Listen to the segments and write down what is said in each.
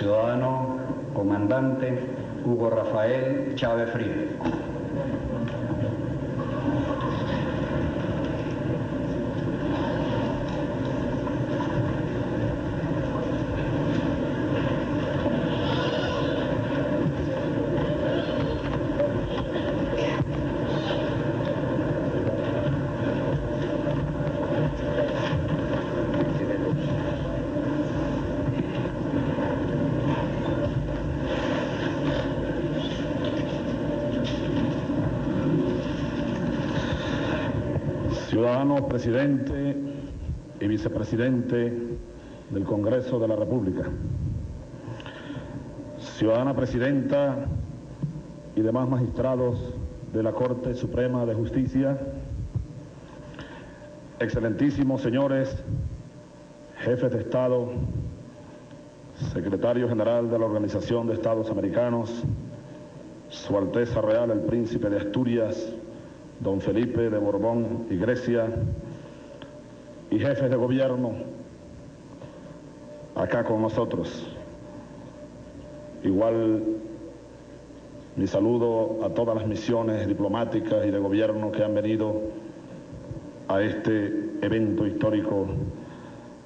ciudadano comandante Hugo Rafael Chávez Frías. Ciudadano presidente y vicepresidente del Congreso de la República, ciudadana presidenta y demás magistrados de la Corte Suprema de Justicia, excelentísimos señores jefes de Estado, secretario general de la Organización de Estados Americanos, Su Alteza Real el Príncipe de Asturias, don Felipe de Borbón y Grecia, y jefes de gobierno acá con nosotros. Igual mi saludo a todas las misiones diplomáticas y de gobierno que han venido a este evento histórico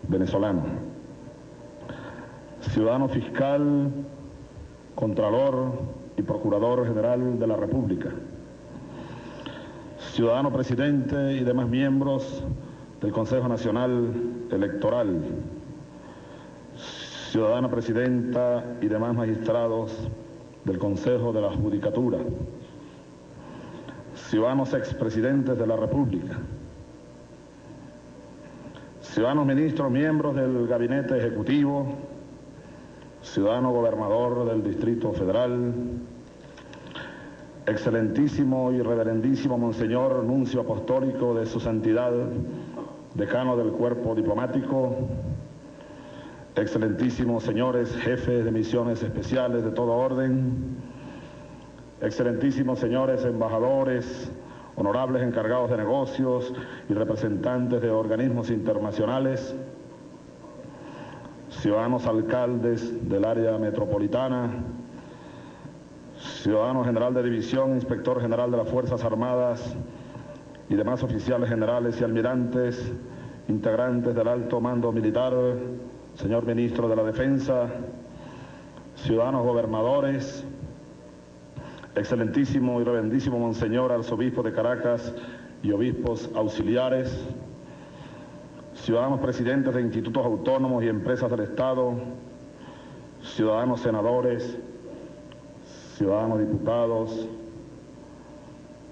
venezolano. Ciudadano fiscal, contralor y procurador general de la República, ciudadano presidente y demás miembros del Consejo Nacional Electoral, ciudadana presidenta y demás magistrados del Consejo de la Judicatura, ciudadanos expresidentes de la República, ciudadanos ministros, miembros del Gabinete Ejecutivo, ciudadano gobernador del Distrito Federal, excelentísimo y reverendísimo Monseñor Nuncio Apostólico de su Santidad, decano del Cuerpo Diplomático, excelentísimos señores jefes de misiones especiales de todo orden, excelentísimos señores embajadores, honorables encargados de negocios y representantes de organismos internacionales, ciudadanos alcaldes del área metropolitana, ciudadano general de división, inspector general de las Fuerzas Armadas y demás oficiales generales y almirantes, integrantes del alto mando militar, señor ministro de la Defensa, ciudadanos gobernadores, excelentísimo y reverendísimo Monseñor Arzobispo de Caracas y obispos auxiliares, ciudadanos presidentes de institutos autónomos y empresas del Estado, ciudadanos senadores, ciudadanos diputados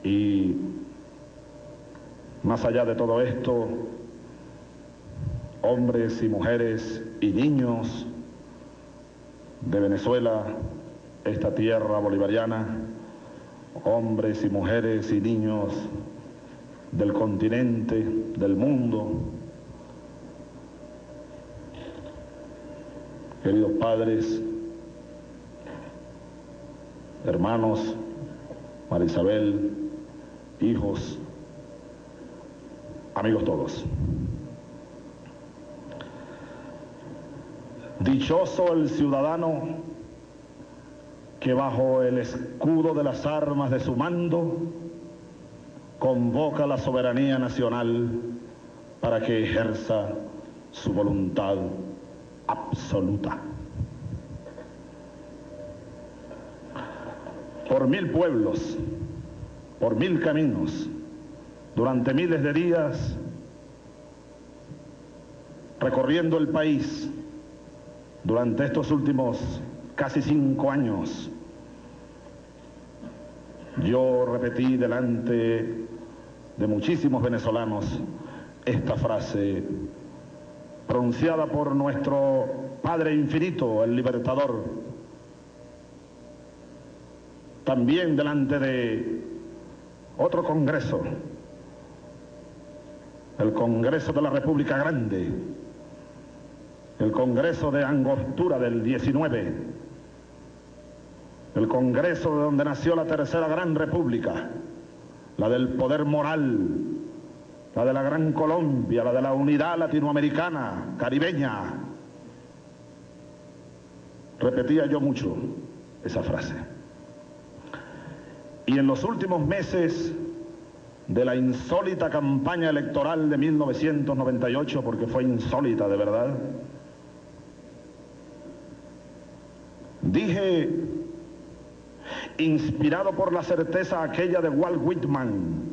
y, más allá de todo esto, hombres y mujeres y niños de Venezuela, esta tierra bolivariana, hombres y mujeres y niños del continente, del mundo, queridos padres, hermanos, María Isabel, hijos, amigos todos. Dichoso el ciudadano que bajo el escudo de las armas de su mando convoca la soberanía nacional para que ejerza su voluntad absoluta. Por 1000 pueblos, por 1000 caminos, durante miles de días, recorriendo el país, durante estos últimos casi 5 años, yo repetí delante de muchísimos venezolanos esta frase pronunciada por nuestro Padre Infinito, el Libertador, también delante de otro congreso, el Congreso de la República Grande, el Congreso de Angostura del 19, el Congreso de donde nació la Tercera Gran República, la del poder moral, la de la Gran Colombia, la de la unidad latinoamericana, caribeña, repetía yo mucho esa frase. Y en los últimos meses de la insólita campaña electoral de 1998, porque fue insólita de verdad, dije, inspirado por la certeza aquella de Walt Whitman,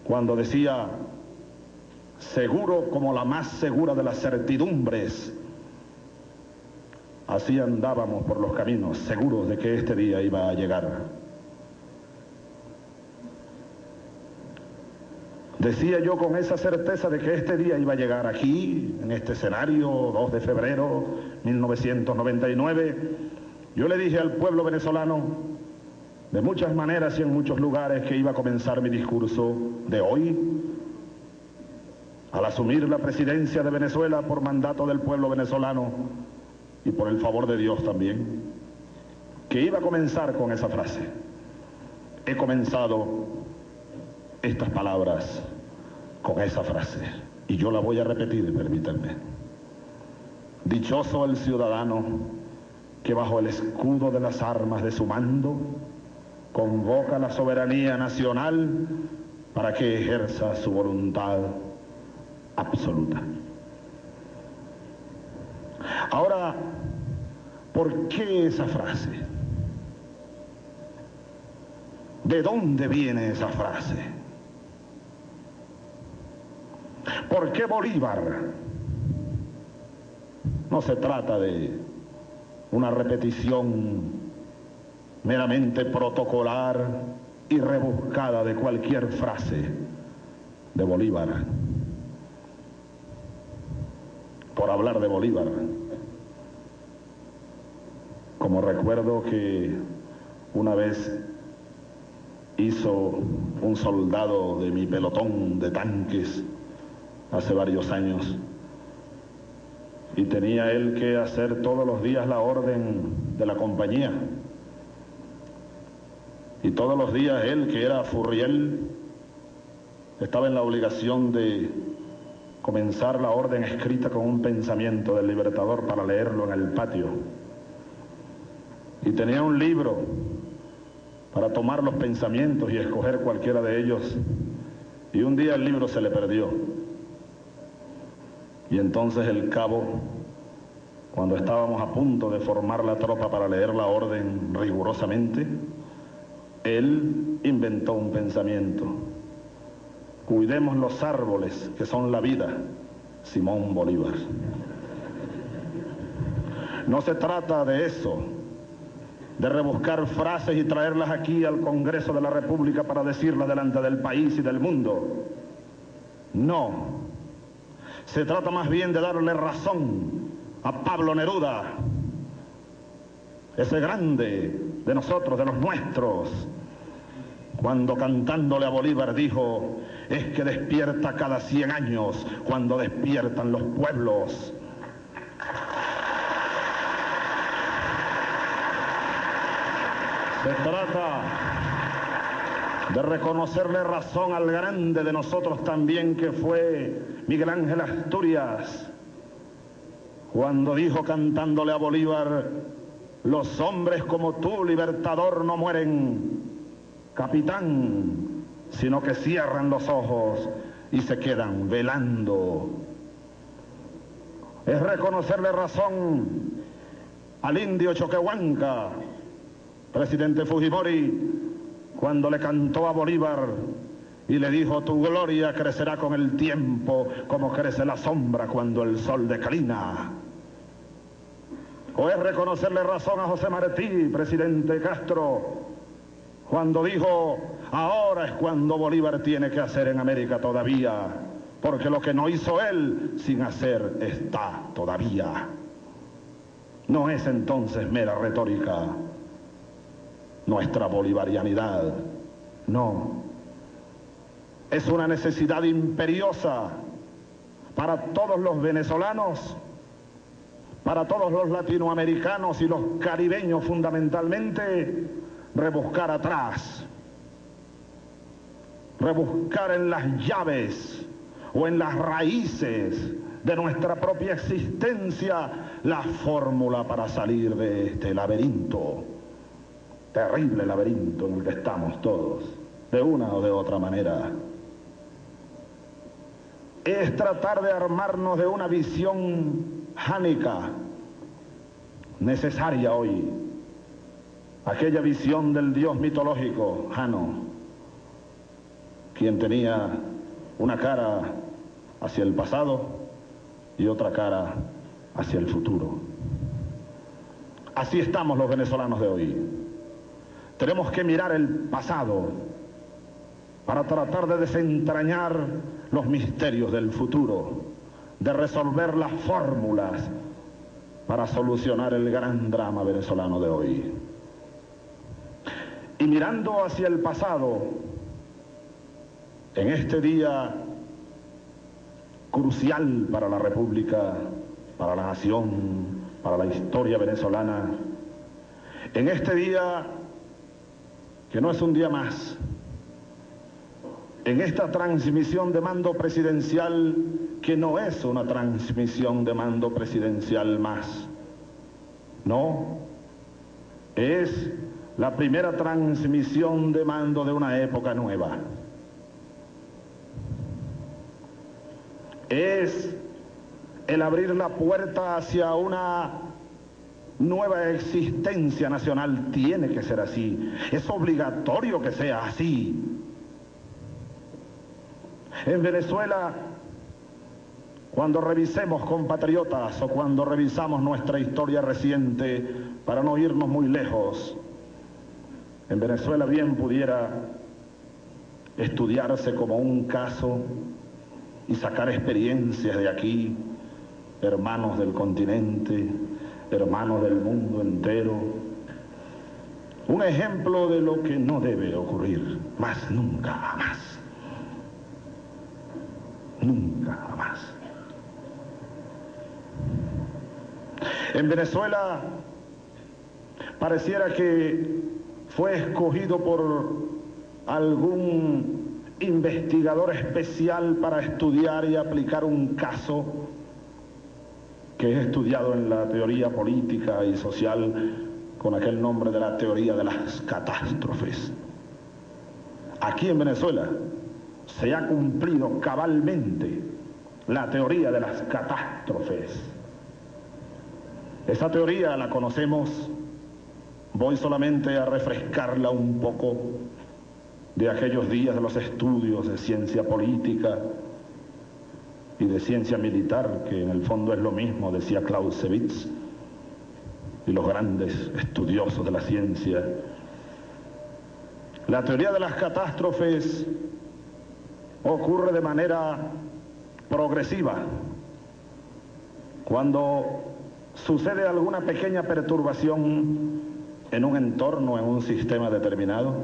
cuando decía, seguro como la más segura de las certidumbres, así andábamos por los caminos, seguros de que este día iba a llegar. Decía yo con esa certeza de que este día iba a llegar aquí, en este escenario, 2 de febrero 1999, yo le dije al pueblo venezolano, de muchas maneras y en muchos lugares, que iba a comenzar mi discurso de hoy, al asumir la presidencia de Venezuela por mandato del pueblo venezolano y por el favor de Dios también, que iba a comenzar con esa frase. He comenzado estas palabras con esa frase y yo la voy a repetir, permítanme. Dichoso el ciudadano que bajo el escudo de las armas de su mando convoca la soberanía nacional para que ejerza su voluntad absoluta. Ahora, ¿por qué esa frase? ¿De dónde viene esa frase? ¿Por qué Bolívar? No se trata de una repetición meramente protocolar y rebuscada de cualquier frase de Bolívar, por hablar de Bolívar. Como recuerdo que una vez hizo un soldado de mi pelotón de tanques hace varios años, y tenía él que hacer todos los días la orden de la compañía, y todos los días él, que era Furriel, estaba en la obligación de comenzar la orden escrita con un pensamiento del Libertador para leerlo en el patio, y tenía un libro para tomar los pensamientos y escoger cualquiera de ellos, y un día el libro se le perdió. Y entonces el cabo, cuando estábamos a punto de formar la tropa para leer la orden rigurosamente, él inventó un pensamiento. Cuidemos los árboles que son la vida, Simón Bolívar. No se trata de eso, de rebuscar frases y traerlas aquí al Congreso de la República para decirlas delante del país y del mundo. No. Se trata más bien de darle razón a Pablo Neruda, ese grande de nosotros, de los nuestros, cuando cantándole a Bolívar dijo, es que despierta cada 100 años cuando despiertan los pueblos. Se trata de reconocerle razón al grande de nosotros también, que fue Miguel Ángel Asturias, cuando dijo cantándole a Bolívar, los hombres como tú, libertador, no mueren, capitán, sino que cierran los ojos y se quedan velando. Es reconocerle razón al indio Choquehuanca, presidente Fujimori, cuando le cantó a Bolívar y le dijo, tu gloria crecerá con el tiempo como crece la sombra cuando el sol declina. O es reconocerle razón a José Martí, presidente Castro, cuando dijo, ahora es cuando Bolívar tiene que hacer en América todavía, porque lo que no hizo él, sin hacer está todavía. No es entonces mera retórica nuestra bolivarianidad, no. Es una necesidad imperiosa para todos los venezolanos, para todos los latinoamericanos y los caribeños fundamentalmente, rebuscar atrás, rebuscar en las llaves o en las raíces de nuestra propia existencia la fórmula para salir de este laberinto, terrible laberinto en el que estamos todos, de una o de otra manera. Es tratar de armarnos de una visión jánica, necesaria hoy, aquella visión del dios mitológico Jano, quien tenía una cara hacia el pasado y otra cara hacia el futuro. Así estamos los venezolanos de hoy. Tenemos que mirar el pasado para tratar de desentrañar los misterios del futuro, de resolver las fórmulas para solucionar el gran drama venezolano de hoy. Y mirando hacia el pasado, en este día crucial para la República, para la nación, para la historia venezolana, en este día que no es un día más, en esta transmisión de mando presidencial que no es una transmisión de mando presidencial más, no, es la primera transmisión de mando de una época nueva. Es el abrir la puerta hacia una nueva existencia nacional. Tiene que ser así, es obligatorio que sea así. En Venezuela, cuando revisemos, compatriotas, o cuando revisamos nuestra historia reciente, para no irnos muy lejos, en Venezuela bien pudiera estudiarse como un caso y sacar experiencias de aquí, hermanos del continente, hermanos del mundo entero, un ejemplo de lo que no debe ocurrir, más nunca, jamás. Nunca jamás. En Venezuela pareciera que fue escogido por algún investigador especial para estudiar y aplicar un caso que es estudiado en la teoría política y social con aquel nombre de la teoría de las catástrofes. Aquí en Venezuela se ha cumplido cabalmente la teoría de las catástrofes. Esa teoría la conocemos, voy solamente a refrescarla un poco de aquellos días de los estudios de ciencia política y de ciencia militar, que en el fondo es lo mismo, decía Clausewitz, y los grandes estudiosos de la ciencia. La teoría de las catástrofes ocurre de manera progresiva. Cuando sucede alguna pequeña perturbación en un entorno, en un sistema determinado,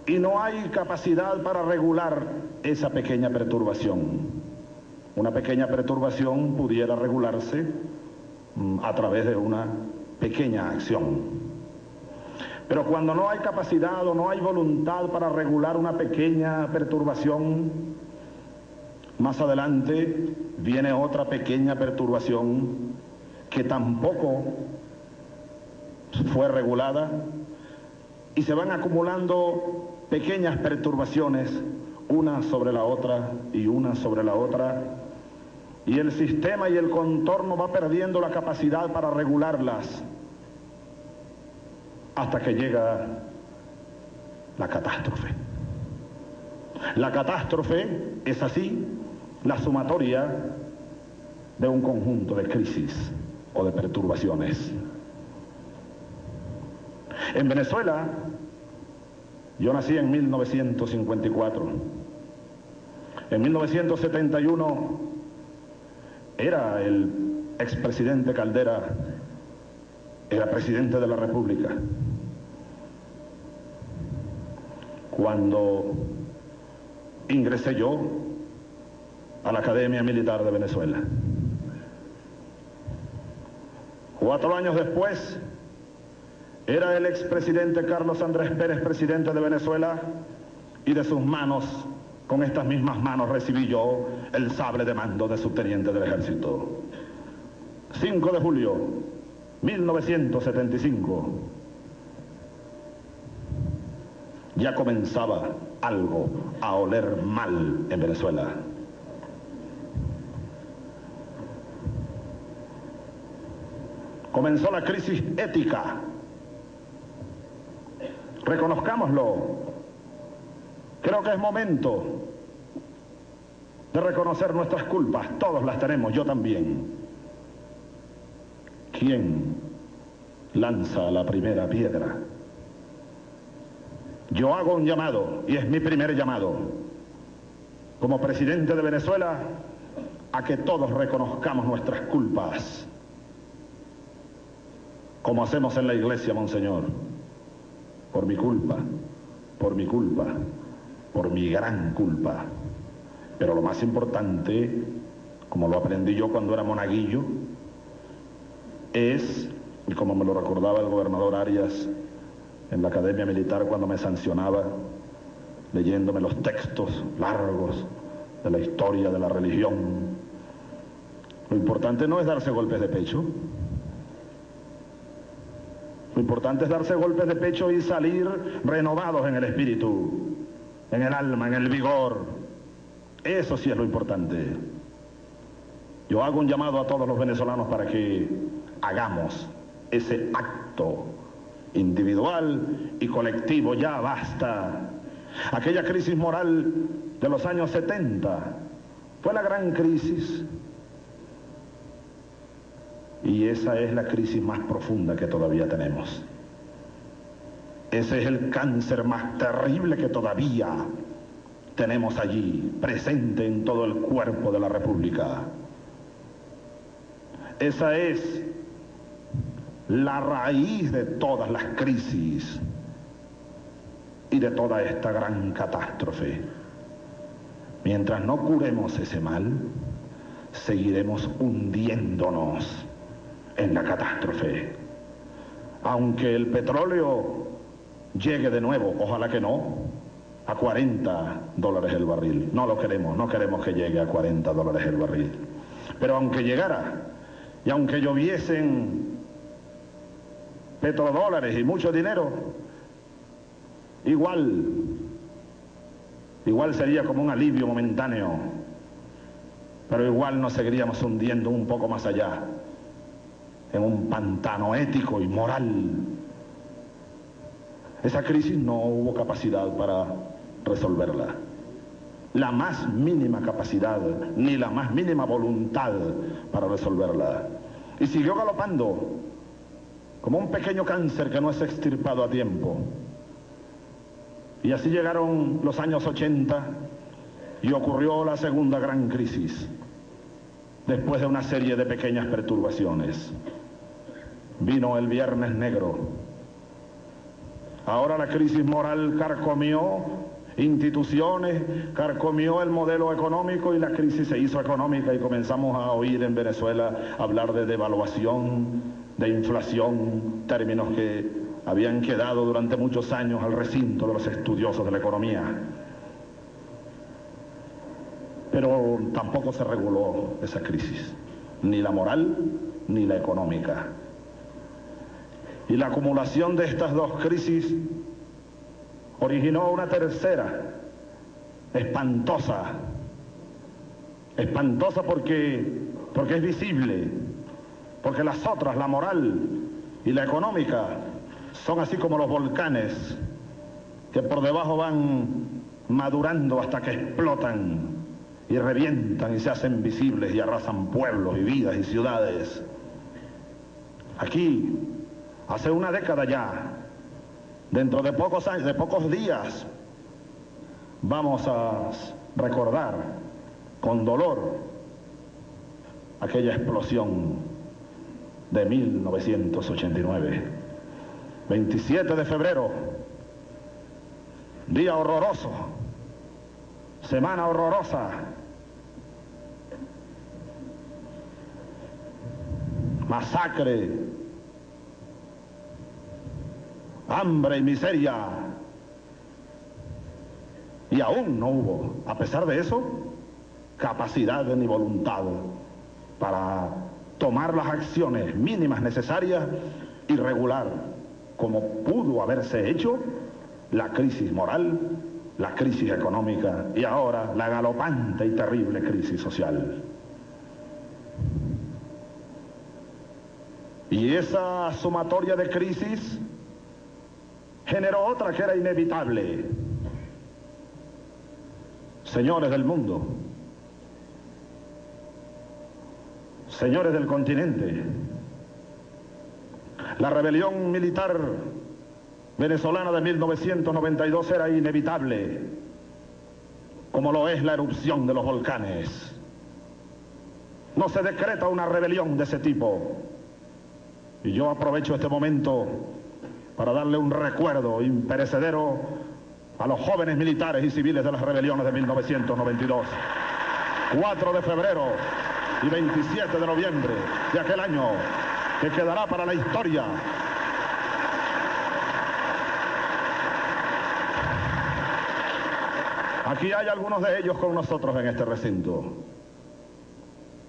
y no hay capacidad para regular esa pequeña perturbación. Una pequeña perturbación pudiera regularse a través de una pequeña acción. Pero cuando no hay capacidad o no hay voluntad para regular una pequeña perturbación, más adelante viene otra pequeña perturbación que tampoco fue regulada y se van acumulando pequeñas perturbaciones, una sobre la otra y una sobre la otra, y el sistema y el contorno va perdiendo la capacidad para regularlas hasta que llega la catástrofe. La catástrofe es así la sumatoria de un conjunto de crisis o de perturbaciones. En Venezuela, yo nací en 1954. En 1971 era el expresidente Caldera, era presidente de la República. Cuando ingresé yo a la Academia Militar de Venezuela. 4 años después, era el expresidente Carlos Andrés Pérez, presidente de Venezuela, y de sus manos, con estas mismas manos, recibí yo el sable de mando de subteniente del ejército. 5 de julio, 1975. Ya comenzaba algo a oler mal en Venezuela. Comenzó la crisis ética. Reconozcámoslo. Creo que es momento de reconocer nuestras culpas. Todos las tenemos, yo también. ¿Quién lanza la primera piedra? Yo hago un llamado, y es mi primer llamado, como presidente de Venezuela, a que todos reconozcamos nuestras culpas, como hacemos en la iglesia, Monseñor. Por mi culpa, por mi culpa, por mi gran culpa. Pero lo más importante, como lo aprendí yo cuando era monaguillo, es, y como me lo recordaba el gobernador Arias en la Academia Militar cuando me sancionaba, leyéndome los textos largos de la historia de la religión, lo importante no es darse golpes de pecho. Lo importante es darse golpes de pecho y salir renovados en el espíritu, en el alma, en el vigor. Eso sí es lo importante. Yo hago un llamado a todos los venezolanos para que hagamos ese acto individual y colectivo. Ya basta. Aquella crisis moral de los años 70 fue la gran crisis. Y esa es la crisis más profunda que todavía tenemos. Ese es el cáncer más terrible que todavía tenemos allí, presente en todo el cuerpo de la República. Esa es la raíz de todas las crisis y de toda esta gran catástrofe. Mientras no curemos ese mal, seguiremos hundiéndonos en la catástrofe. Aunque el petróleo llegue de nuevo, ojalá que no, a $40 el barril. No lo queremos, no queremos que llegue a $40 el barril. Pero aunque llegara, y aunque lloviesen petrodólares y mucho dinero, igual sería como un alivio momentáneo, pero igual nos seguiríamos hundiendo un poco más allá, en un pantano ético y moral. Esa crisis no hubo capacidad para resolverla. La más mínima capacidad, ni la más mínima voluntad para resolverla. Y siguió galopando, como un pequeño cáncer que no es extirpado a tiempo. Y así llegaron los años 80 y ocurrió la segunda gran crisis, después de una serie de pequeñas perturbaciones. Vino el Viernes Negro. Ahora la crisis moral carcomió instituciones, carcomió el modelo económico y la crisis se hizo económica y comenzamos a oír en Venezuela hablar de devaluación, de inflación, términos que habían quedado durante muchos años al recinto de los estudiosos de la economía. Pero tampoco se reguló esa crisis, ni la moral ni la económica. Y la acumulación de estas dos crisis originó una tercera, espantosa porque es visible, porque las otras, la moral y la económica, son así como los volcanes que por debajo van madurando hasta que explotan y revientan y se hacen visibles y arrasan pueblos y vidas y ciudades. Aquí, hace una década ya, dentro de pocos años, de pocos días, vamos a recordar con dolor aquella explosión de 1989. 27 de febrero, día horroroso, semana horrorosa, masacre, hambre y miseria, y aún no hubo, a pesar de eso, capacidad ni voluntad para tomar las acciones mínimas necesarias y regular, como pudo haberse hecho, la crisis moral, la crisis económica y ahora la galopante y terrible crisis social. Y esa sumatoria de crisis generó otra que era inevitable. Señores del mundo, señores del continente, la rebelión militar venezolana de 1992 era inevitable, como lo es la erupción de los volcanes. No se decreta una rebelión de ese tipo. Y yo aprovecho este momento para darle un recuerdo imperecedero a los jóvenes militares y civiles de las rebeliones de 1992. 4 de febrero y 27 de noviembre de aquel año, que quedará para la historia. Aquí hay algunos de ellos con nosotros en este recinto,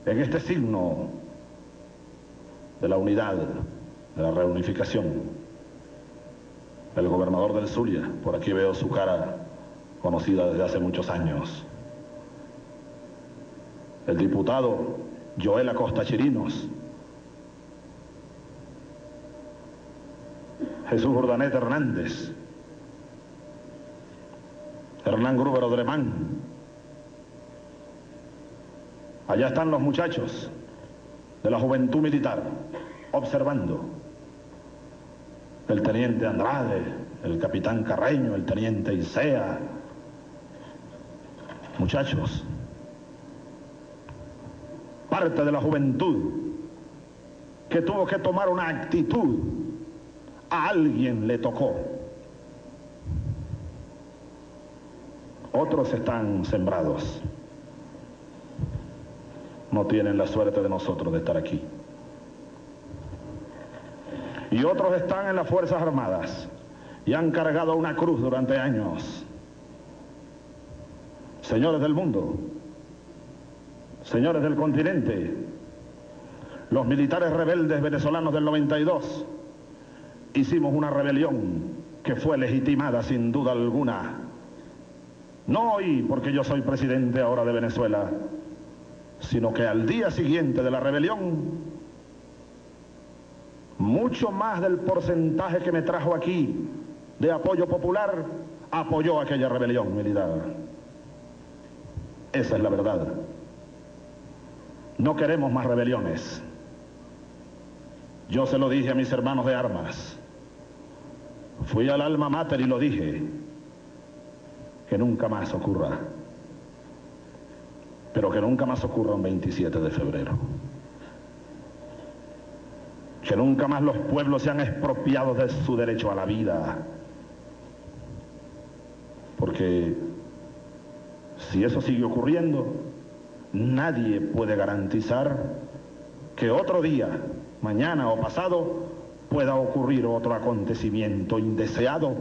en este signo de la unidad, de la reunificación. El gobernador del Zulia, por aquí veo su cara conocida desde hace muchos años. El diputado Joel Acosta Chirinos, Jesús Urdaneta Hernández, Hernán Gruber Odremán. Allá están los muchachos de la juventud militar, observando. El teniente Andrade, el capitán Carreño, el teniente Isea. Muchachos, parte de la juventud que tuvo que tomar una actitud. A alguien le tocó. Otros están sembrados. No tienen la suerte de nosotros de estar aquí. Y otros están en las Fuerzas Armadas y han cargado una cruz durante años. Señores del mundo, señores del continente, los militares rebeldes venezolanos del 92 hicimos una rebelión que fue legitimada sin duda alguna. No hoy porque yo soy presidente ahora de Venezuela, sino que al día siguiente de la rebelión, mucho más del porcentaje que me trajo aquí de apoyo popular apoyó aquella rebelión militar. Esa es la verdad. No queremos más rebeliones. Yo se lo dije a mis hermanos de armas. Fui al alma mater y lo dije. Que nunca más ocurra. Pero que nunca más ocurra un 27 de febrero. Que nunca más los pueblos sean expropiados de su derecho a la vida. Porque si eso sigue ocurriendo, nadie puede garantizar que otro día, mañana o pasado, pueda ocurrir otro acontecimiento indeseado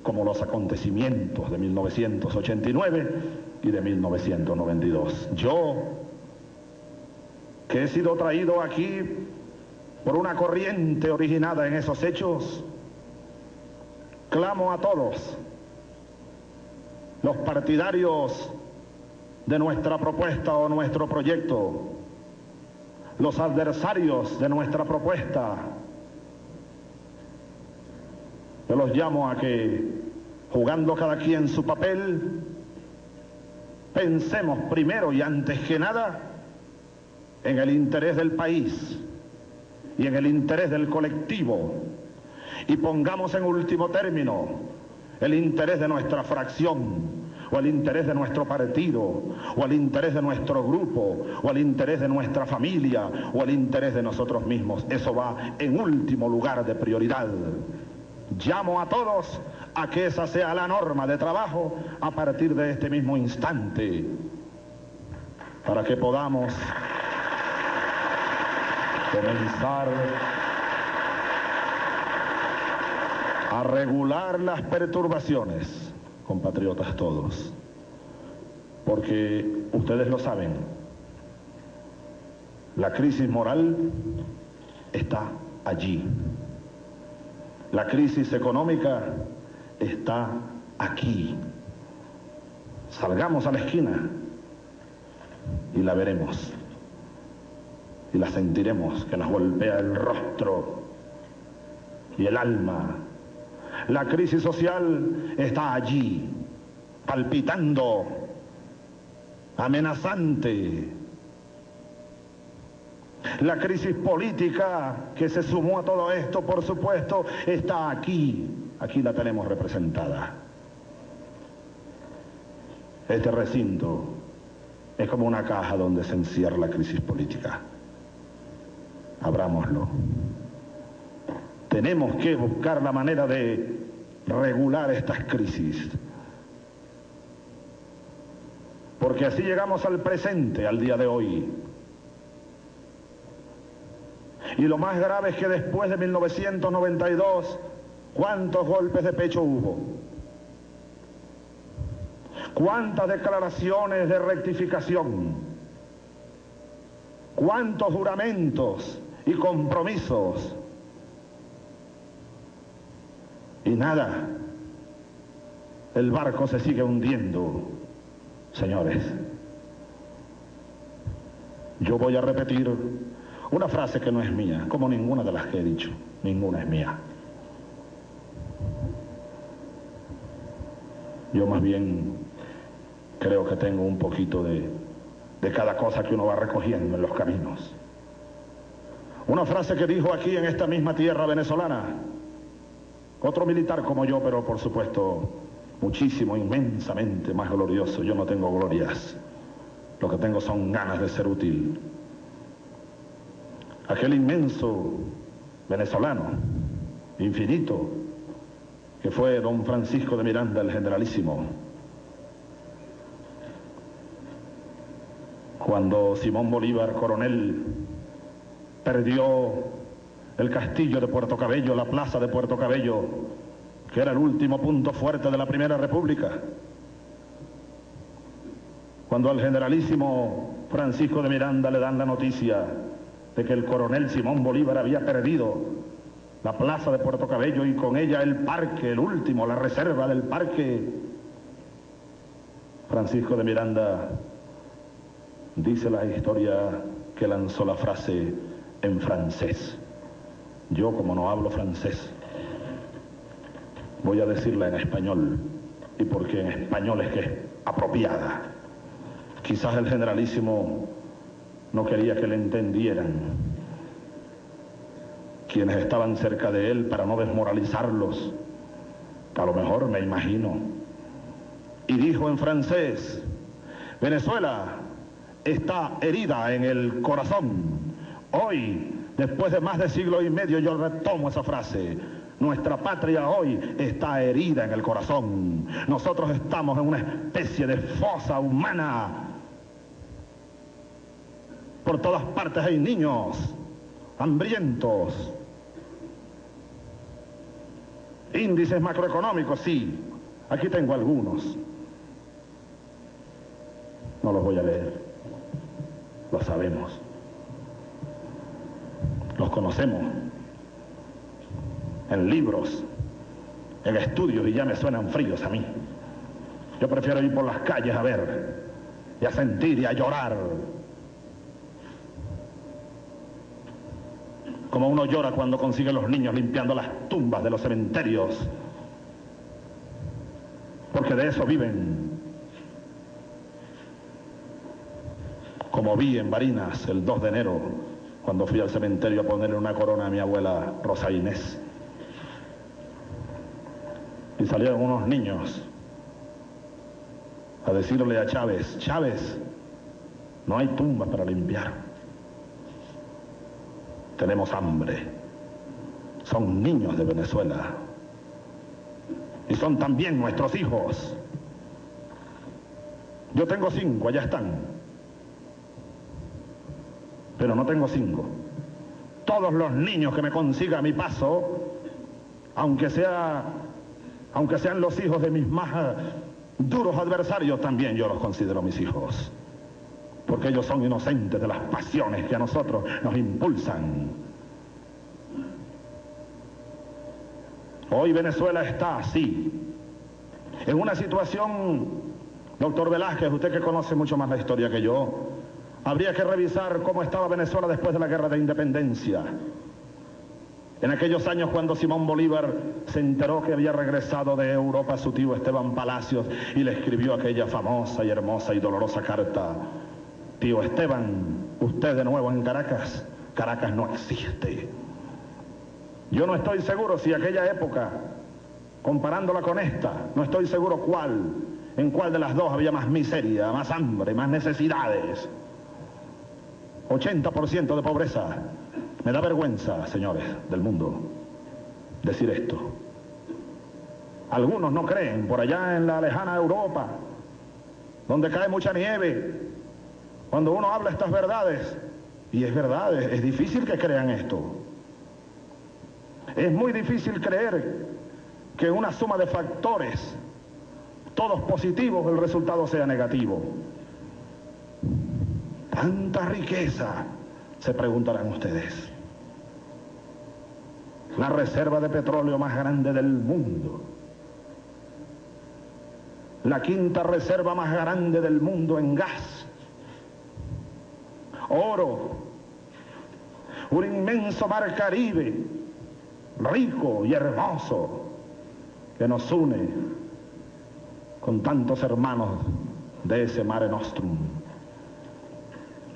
como los acontecimientos de 1989 y de 1992. Yo, que he sido traído aquí por una corriente originada en esos hechos, clamo a todos los partidarios de nuestra propuesta o nuestro proyecto, los adversarios de nuestra propuesta. Yo los llamo a que, jugando cada quien su papel, pensemos primero y antes que nada en el interés del país y en el interés del colectivo, y pongamos en último término el interés de nuestra fracción, o el interés de nuestro partido, o el interés de nuestro grupo, o el interés de nuestra familia, o el interés de nosotros mismos. Eso va en último lugar de prioridad. Llamo a todos a que esa sea la norma de trabajo a partir de este mismo instante, para que podamos comenzar a regular las perturbaciones, compatriotas todos, porque ustedes lo saben, La crisis moral está allí. La crisis económica está aquí. Salgamos a la esquina y la veremos. Y la sentiremos, que nos golpea el rostro y el alma. La crisis social está allí, palpitando, amenazante. La crisis política que se sumó a todo esto, por supuesto, está aquí. Aquí la tenemos representada. Este recinto es como una caja donde se encierra la crisis política. Abrámoslo. Tenemos que buscar la manera de regular estas crisis. Porque así llegamos al presente, al día de hoy. Y lo más grave es que después de 1992, ¿cuántos golpes de pecho hubo? ¿Cuántas declaraciones de rectificación? ¿Cuántos juramentos y compromisos? Y nada, el barco se sigue hundiendo. Señores, yo voy a repetir una frase que no es mía, como ninguna de las que he dicho, ninguna es mía. Yo más bien creo que tengo un poquito de cada cosa que uno va recogiendo en los caminos. Una frase que dijo aquí en esta misma tierra venezolana, otro militar como yo, pero por supuesto muchísimo, inmensamente más glorioso. Yo no tengo glorias, lo que tengo son ganas de ser útil. Aquel inmenso venezolano, infinito, que fue don Francisco de Miranda, el generalísimo. Cuando Simón Bolívar, coronel, perdió el castillo de Puerto Cabello, la plaza de Puerto Cabello, que era el último punto fuerte de la Primera República. Cuando al generalísimo Francisco de Miranda le dan la noticia de que el coronel Simón Bolívar había perdido la plaza de Puerto Cabello y con ella el parque, el último, la reserva del parque, Francisco de Miranda dice la historia que lanzó la frase en francés. Yo, como no hablo francés, voy a decirla en español, y porque en español es que es apropiada. Quizás el generalísimo no quería que le entendieran quienes estaban cerca de él para no desmoralizarlos, a lo mejor, me imagino. Y dijo en francés: Venezuela está herida en el corazón. Hoy, después de más de siglo y medio, yo retomo esa frase. Nuestra patria hoy está herida en el corazón. Nosotros estamos en una especie de fosa humana. Por todas partes hay niños hambrientos. Índices macroeconómicos, sí. Aquí tengo algunos. No los voy a leer. Los sabemos. Los conocemos. En libros, en estudios, y ya me suenan fríos a mí. Yo prefiero ir por las calles a ver, y a sentir, y a llorar. Como uno llora cuando consigue los niños limpiando las tumbas de los cementerios. Porque de eso viven. Como vi en Barinas el 2 de enero, cuando fui al cementerio a ponerle una corona a mi abuela Rosa Inés. Y salieron unos niños a decirle a Chávez: Chávez, no hay tumbas para limpiar. Tenemos hambre. Son niños de Venezuela. Y son también nuestros hijos. Yo tengo 5, allá están. Pero no tengo 5. Todos los niños que me consiga a mi paso, aunque sean los hijos de mis más duros adversarios, también yo los considero mis hijos. porque ellos son inocentes de las pasiones que a nosotros nos impulsan. Hoy Venezuela está así, en una situación, doctor Velázquez, usted que conoce mucho más la historia que yo, habría que revisar cómo estaba Venezuela después de la Guerra de Independencia. En aquellos años cuando Simón Bolívar se enteró que había regresado de Europa su tío Esteban Palacios y le escribió aquella famosa y hermosa y dolorosa carta: tío Esteban, usted de nuevo en Caracas. Caracas no existe. Yo no estoy seguro si aquella época, comparándola con esta, no estoy seguro en cuál de las dos había más miseria, más hambre, más necesidades. 80% de pobreza. Me da vergüenza, señores del mundo, decir esto. Algunos no creen, por allá en la lejana Europa, donde cae mucha nieve, cuando uno habla estas verdades, y es verdad, es difícil que crean esto. Es muy difícil creer que una suma de factores, todos positivos, el resultado sea negativo. Tanta riqueza, se preguntarán ustedes. La reserva de petróleo más grande del mundo. La quinta reserva más grande del mundo en gas. Oro. Un inmenso mar Caribe, rico y hermoso, que nos une con tantos hermanos de ese Mare Nostrum.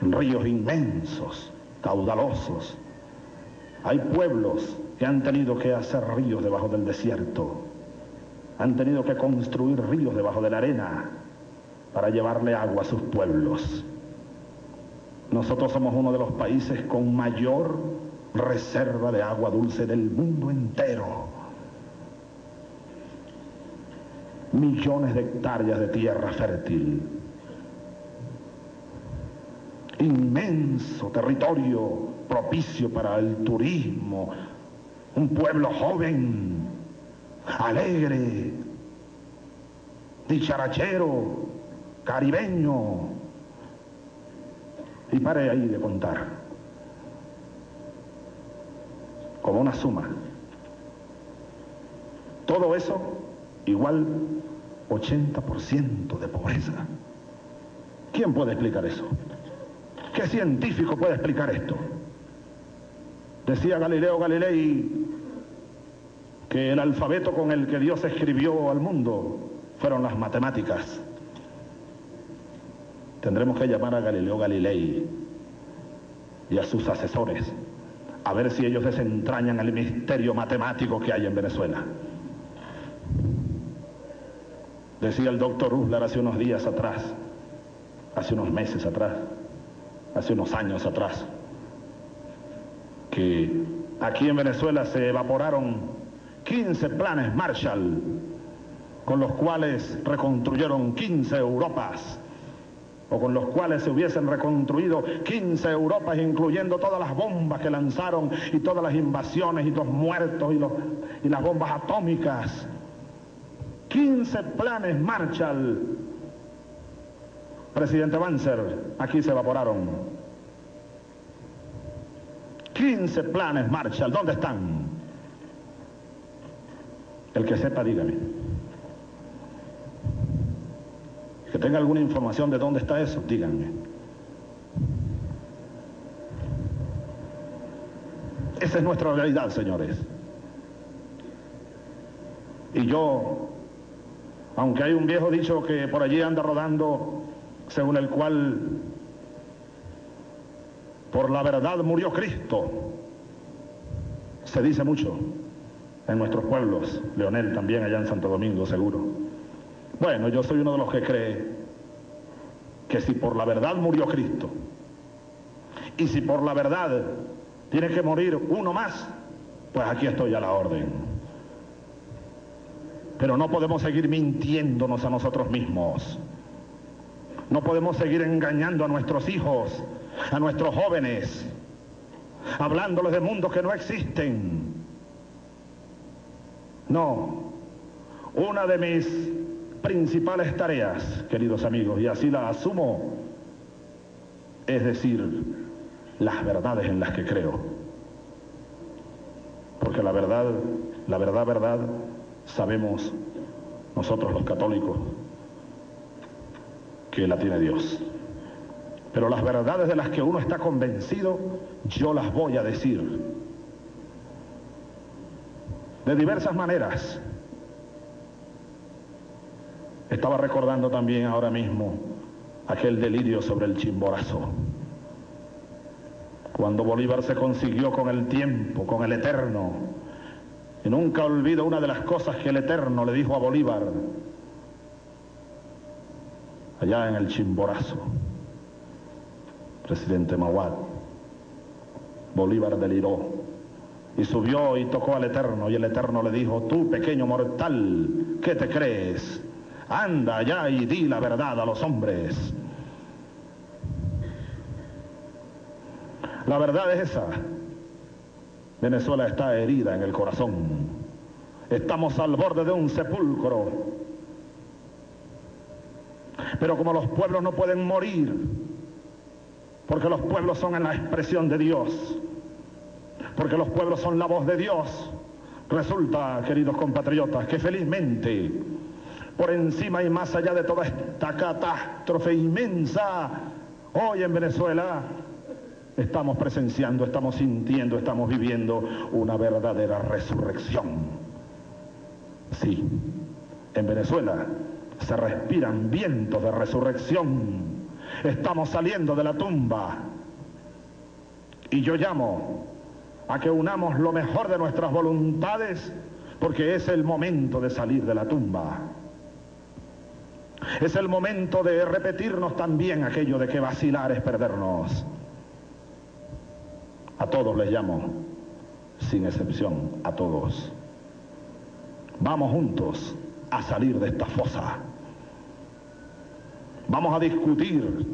Ríos inmensos, caudalosos. Hay pueblos que han tenido que hacer ríos debajo del desierto, han tenido que construir ríos debajo de la arena para llevarle agua a sus pueblos. Nosotros somos uno de los países con mayor reserva de agua dulce del mundo entero. Millones de hectáreas de tierra fértil. Inmenso territorio propicio para el turismo. Un pueblo joven, alegre, dicharachero, caribeño. Y paré ahí de contar. Como una suma. Todo eso igual 80% de pobreza. ¿Quién puede explicar eso? ¿Qué científico puede explicar esto? Decía Galileo Galilei que el alfabeto con el que Dios escribió al mundo fueron las matemáticas. Tendremos que llamar a Galileo Galilei y a sus asesores a ver si ellos desentrañan el misterio matemático que hay en Venezuela. Decía el doctor Uslar hace unos días atrás, hace unos meses atrás, hace unos años atrás, que aquí en Venezuela se evaporaron 15 planes Marshall, con los cuales reconstruyeron 15 Europas, o con los cuales se hubiesen reconstruido 15 Europas, incluyendo todas las bombas que lanzaron y todas las invasiones y los muertos y las bombas atómicas. 15 planes Marshall, presidente Banzer, aquí se evaporaron. 15 planes Marshall, ¿dónde están? El que sepa, dígame. Que tenga alguna información de dónde está eso, díganme. Esa es nuestra realidad, señores. Y yo, aunque hay un viejo dicho que por allí anda rodando, según el cual por la verdad murió Cristo, se dice mucho en nuestros pueblos, Leonel también allá en Santo Domingo seguro. Bueno, yo soy uno de los que cree que si por la verdad murió Cristo, y si por la verdad tiene que morir uno más, pues aquí estoy a la orden. Pero no podemos seguir mintiéndonos a nosotros mismos. No podemos seguir engañando a nuestros hijos, a nuestros jóvenes, hablándoles de mundos que no existen. No. Una de mis principales tareas, queridos amigos, y así la asumo, es decir, las verdades en las que creo. Porque la verdad, sabemos nosotros los católicos que la tiene Dios. Pero las verdades de las que uno está convencido, yo las voy a decir. De diversas maneras. Estaba recordando también ahora mismo aquel delirio sobre el Chimborazo. Cuando Bolívar se consiguió con el tiempo, con el Eterno. Y nunca olvido una de las cosas que el Eterno le dijo a Bolívar allá en el Chimborazo. Presidente Mahuad. Bolívar deliró y subió y tocó al Eterno, y el Eterno le dijo: tú, pequeño mortal, ¿qué te crees? Anda allá y di la verdad a los hombres. La verdad es esa. Venezuela está herida en el corazón. Estamos al borde de un sepulcro. Pero como los pueblos no pueden morir, porque los pueblos son en la expresión de Dios, porque los pueblos son la voz de Dios, resulta, queridos compatriotas, que felizmente, por encima y más allá de toda esta catástrofe inmensa, hoy en Venezuela estamos presenciando, estamos sintiendo, estamos viviendo una verdadera resurrección. Sí, en Venezuela se respiran vientos de resurrección. Estamos saliendo de la tumba. Y yo llamo a que unamos lo mejor de nuestras voluntades, porque es el momento de salir de la tumba. Es el momento de repetirnos también aquello de que vacilar es perdernos. A todos les llamo, sin excepción, a todos. Vamos juntos a salir de esta fosa. Vamos a discutir,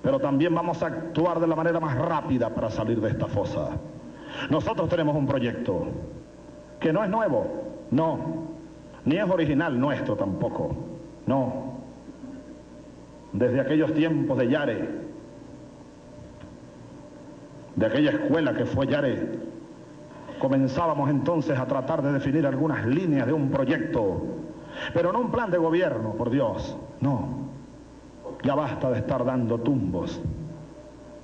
pero también vamos a actuar de la manera más rápida para salir de esta fosa. Nosotros tenemos un proyecto que no es nuevo, no, ni es original nuestro tampoco, no. Desde aquellos tiempos de Yare, de aquella escuela que fue Yare, comenzábamos entonces a tratar de definir algunas líneas de un proyecto, pero no un plan de gobierno, por Dios, no. Ya basta de estar dando tumbos,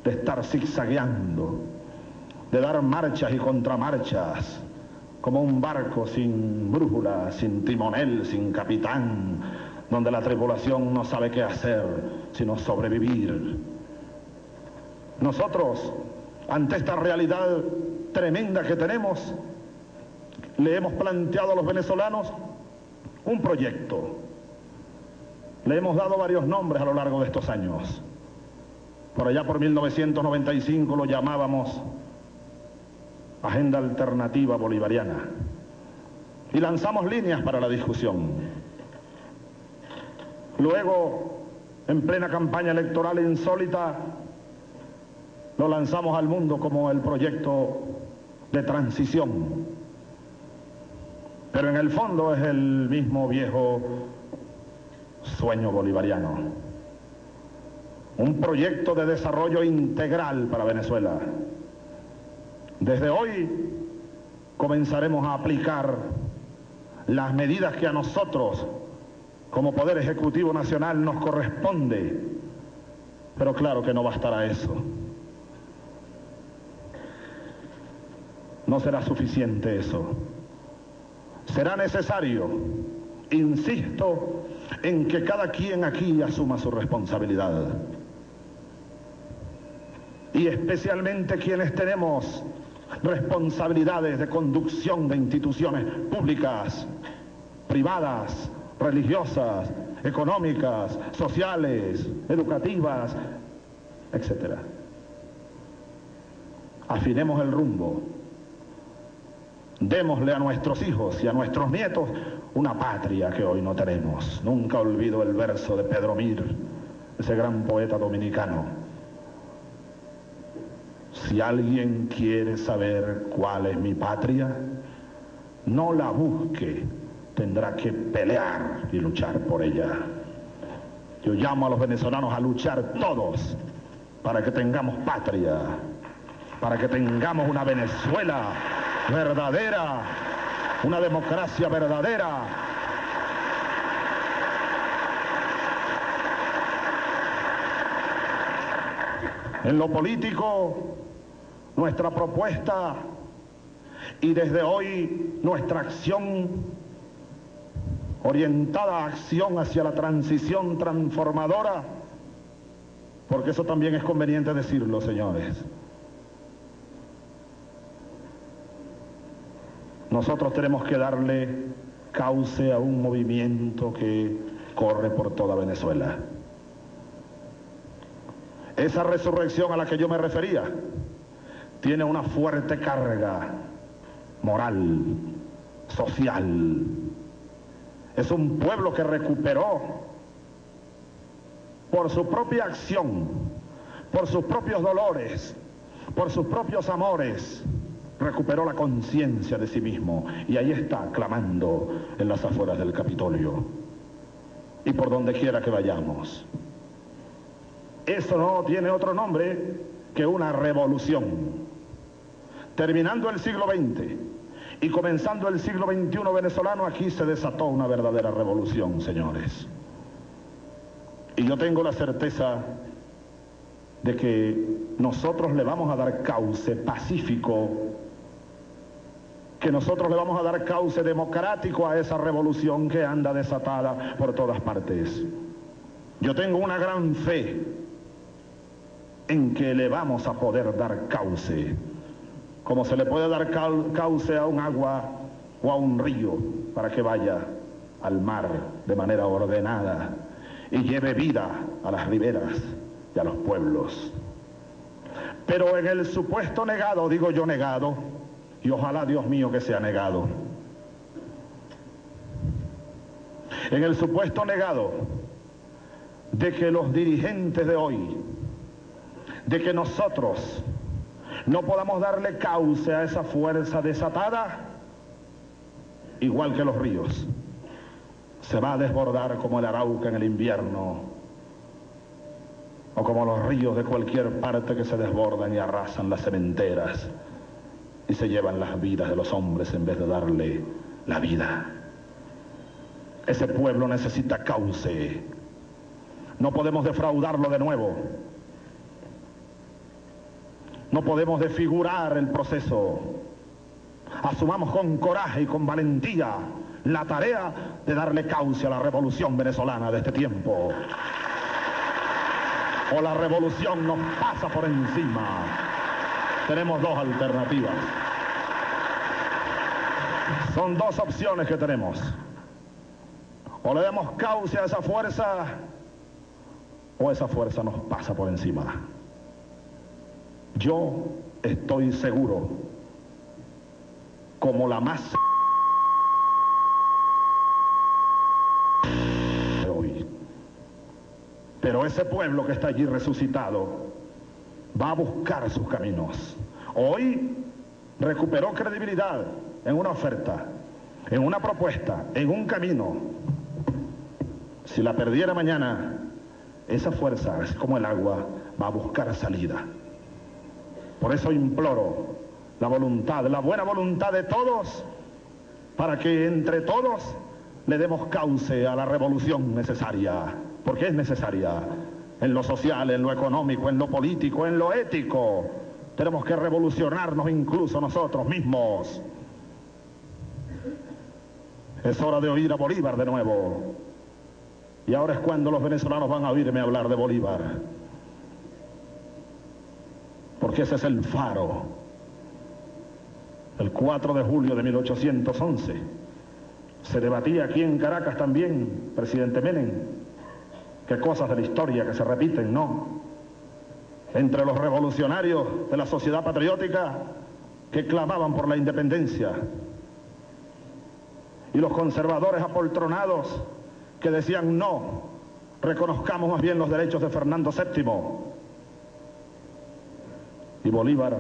de estar zigzagueando, de dar marchas y contramarchas, como un barco sin brújula, sin timonel, sin capitán, donde la tripulación no sabe qué hacer, sino sobrevivir. Nosotros, ante esta realidad tremenda que tenemos, le hemos planteado a los venezolanos un proyecto. Le hemos dado varios nombres a lo largo de estos años. Por allá por 1995 lo llamábamos Agenda Alternativa Bolivariana. Y lanzamos líneas para la discusión. Luego, en plena campaña electoral insólita, lo lanzamos al mundo como el proyecto de transición. Pero en el fondo es el mismo viejo sueño bolivariano. Un proyecto de desarrollo integral para Venezuela. Desde hoy comenzaremos a aplicar las medidas que a nosotros, como Poder Ejecutivo Nacional, nos corresponde. Pero claro que no bastará eso. No será suficiente eso. Será necesario, insisto, en que cada quien aquí asuma su responsabilidad. Y especialmente quienes tenemos responsabilidades de conducción de instituciones públicas, privadas, religiosas, económicas, sociales, educativas, etc. Afinemos el rumbo. Démosle a nuestros hijos y a nuestros nietos una patria que hoy no tenemos. Nunca olvido el verso de Pedro Mir, ese gran poeta dominicano. Si alguien quiere saber cuál es mi patria, no la busque, tendrá que pelear y luchar por ella. Yo llamo a los venezolanos a luchar todos para que tengamos patria, para que tengamos una Venezuela verdadera, una democracia verdadera. En lo político, nuestra propuesta y desde hoy nuestra acción orientada a acción hacia la transición transformadora, porque eso también es conveniente decirlo, señores. Nosotros tenemos que darle cauce a un movimiento que corre por toda Venezuela. Esa resurrección a la que yo me refería tiene una fuerte carga moral, social. Es un pueblo que recuperó por su propia acción, por sus propios dolores, por sus propios amores, recuperó la conciencia de sí mismo y ahí está clamando en las afueras del Capitolio y por donde quiera que vayamos. Eso no tiene otro nombre que una revolución. Terminando el siglo XX y comenzando el siglo XXI venezolano, aquí se desató una verdadera revolución, señores. Y yo tengo la certeza de que nosotros le vamos a dar cauce pacífico, que nosotros le vamos a dar cauce democrático a esa revolución que anda desatada por todas partes. Yo tengo una gran fe en que le vamos a poder dar cauce, como se le puede dar cauce a un agua o a un río para que vaya al mar de manera ordenada y lleve vida a las riberas y a los pueblos. Pero en el supuesto negado, digo yo negado, y ojalá Dios mío que sea negado, en el supuesto negado de que los dirigentes de hoy, de que nosotros no podamos darle cauce a esa fuerza desatada, igual que los ríos, se va a desbordar como el Arauca en el invierno, o como los ríos de cualquier parte que se desbordan y arrasan las cementeras y se llevan las vidas de los hombres en vez de darle la vida. Ese pueblo necesita cauce. No podemos defraudarlo de nuevo. No podemos desfigurar el proceso. Asumamos con coraje y con valentía la tarea de darle cauce a la revolución venezolana de este tiempo. O la revolución nos pasa por encima. Tenemos dos alternativas. Son dos opciones que tenemos. O le damos cauce a esa fuerza, o esa fuerza nos pasa por encima. Yo estoy seguro, como la más de hoy, pero ese pueblo que está allí resucitado va a buscar sus caminos. Hoy recuperó credibilidad en una oferta, en una propuesta, en un camino. Si la perdiera mañana, esa fuerza, es como el agua, va a buscar salida. Por eso imploro la voluntad, la buena voluntad de todos, para que entre todos le demos cauce a la revolución necesaria, porque es necesaria en lo social, en lo económico, en lo político, en lo ético. Tenemos que revolucionarnos incluso nosotros mismos. Es hora de oír a Bolívar de nuevo. Y ahora es cuando los venezolanos van a oírme hablar de Bolívar. Porque ese es el faro. El 4 de julio de 1811 se debatía aquí en Caracas también, presidente Menem, qué cosas de la historia que se repiten, ¿no? Entre los revolucionarios de la sociedad patriótica que clamaban por la independencia y los conservadores apoltronados que decían no, reconozcamos más bien los derechos de Fernando VII. Y Bolívar,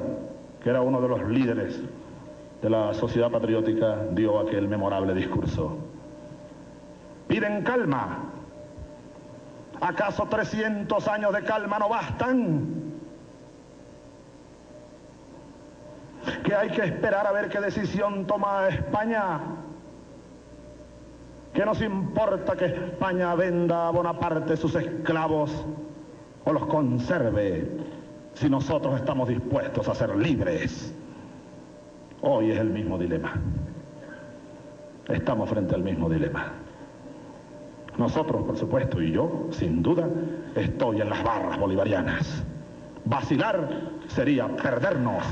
que era uno de los líderes de la sociedad patriótica, dio aquel memorable discurso. Piden calma. ¿Acaso 300 años de calma no bastan que hay que esperar a ver qué decisión toma España. ¿Qué nos importa que España venda a Bonaparte sus esclavos o los conserve si nosotros estamos dispuestos a ser libres? Hoy es el mismo dilema. Estamos frente al mismo dilema. Nosotros, por supuesto, y yo, sin duda, estoy en las barras bolivarianas. Vacilar sería perdernos.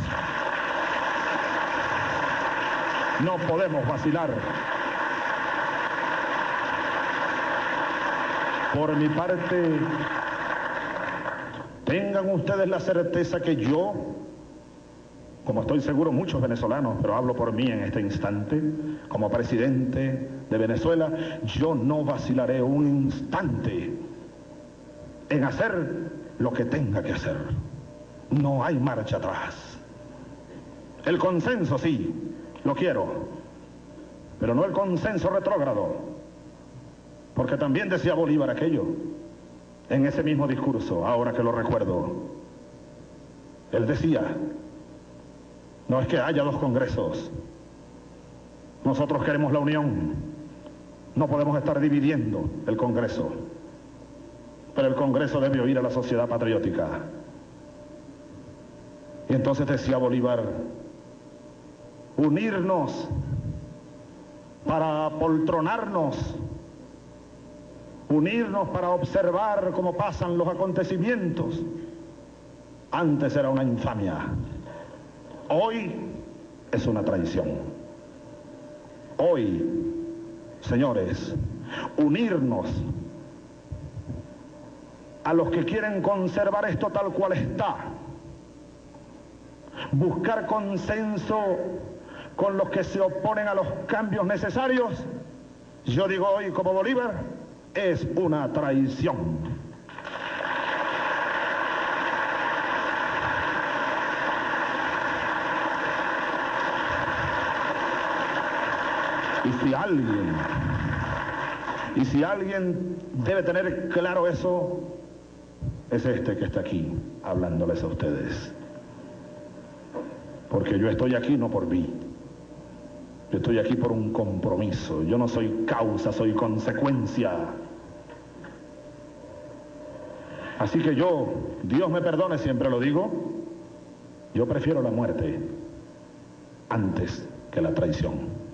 No podemos vacilar. Por mi parte, tengan ustedes la certeza que yo, como estoy seguro muchos venezolanos, pero hablo por mí en este instante, como presidente de Venezuela, yo no vacilaré un instante en hacer lo que tenga que hacer. No hay marcha atrás. El consenso sí, lo quiero, pero no el consenso retrógrado, porque también decía Bolívar aquello, en ese mismo discurso, ahora que lo recuerdo. Él decía, no es que haya dos congresos, nosotros queremos la unión, no podemos estar dividiendo el Congreso, pero el Congreso debe oír a la sociedad patriótica. Y entonces decía Bolívar, unirnos para apoltronarnos, unirnos para observar cómo pasan los acontecimientos. Antes era una infamia, hoy es una traición. Hoy, señores, unirnos a los que quieren conservar esto tal cual está, buscar consenso con los que se oponen a los cambios necesarios, yo digo hoy como Bolívar, es una traición. Y si alguien debe tener claro eso, es este que está aquí hablándoles a ustedes. Porque yo estoy aquí no por mí, yo estoy aquí por un compromiso. Yo no soy causa, soy consecuencia. Así que yo, Dios me perdone, siempre lo digo, yo prefiero la muerte antes que la traición.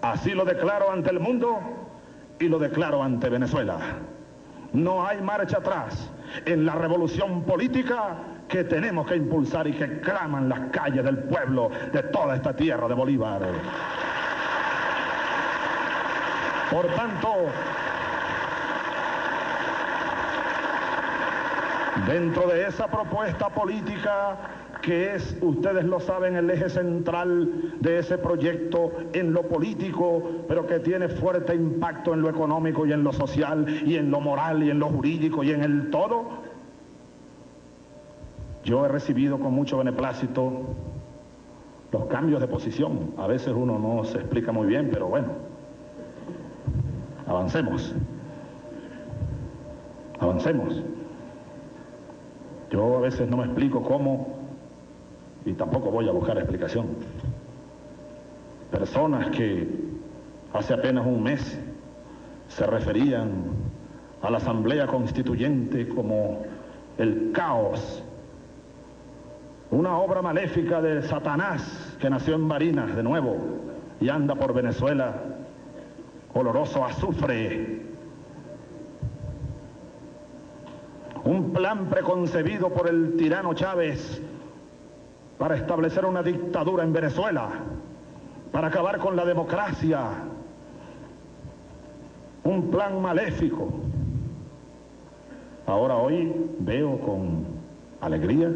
Así lo declaro ante el mundo y lo declaro ante Venezuela. No hay marcha atrás en la revolución política que tenemos que impulsar y que claman las calles del pueblo de toda esta tierra de Bolívar. Por tanto, dentro de esa propuesta política que es, ustedes lo saben, el eje central de ese proyecto en lo político, pero que tiene fuerte impacto en lo económico y en lo social y en lo moral y en lo jurídico y en el todo, yo he recibido con mucho beneplácito los cambios de posición. A veces uno no se explica muy bien, pero bueno, avancemos. Avancemos. Yo a veces no me explico cómo, y tampoco voy a buscar explicación. Personas que hace apenas un mes se referían a la Asamblea Constituyente como el caos, una obra maléfica de Satanás que nació en Barinas de nuevo y anda por Venezuela, oloroso a azufre. Un plan preconcebido por el tirano Chávez para establecer una dictadura en Venezuela, para acabar con la democracia. Un plan maléfico. Ahora hoy veo con alegría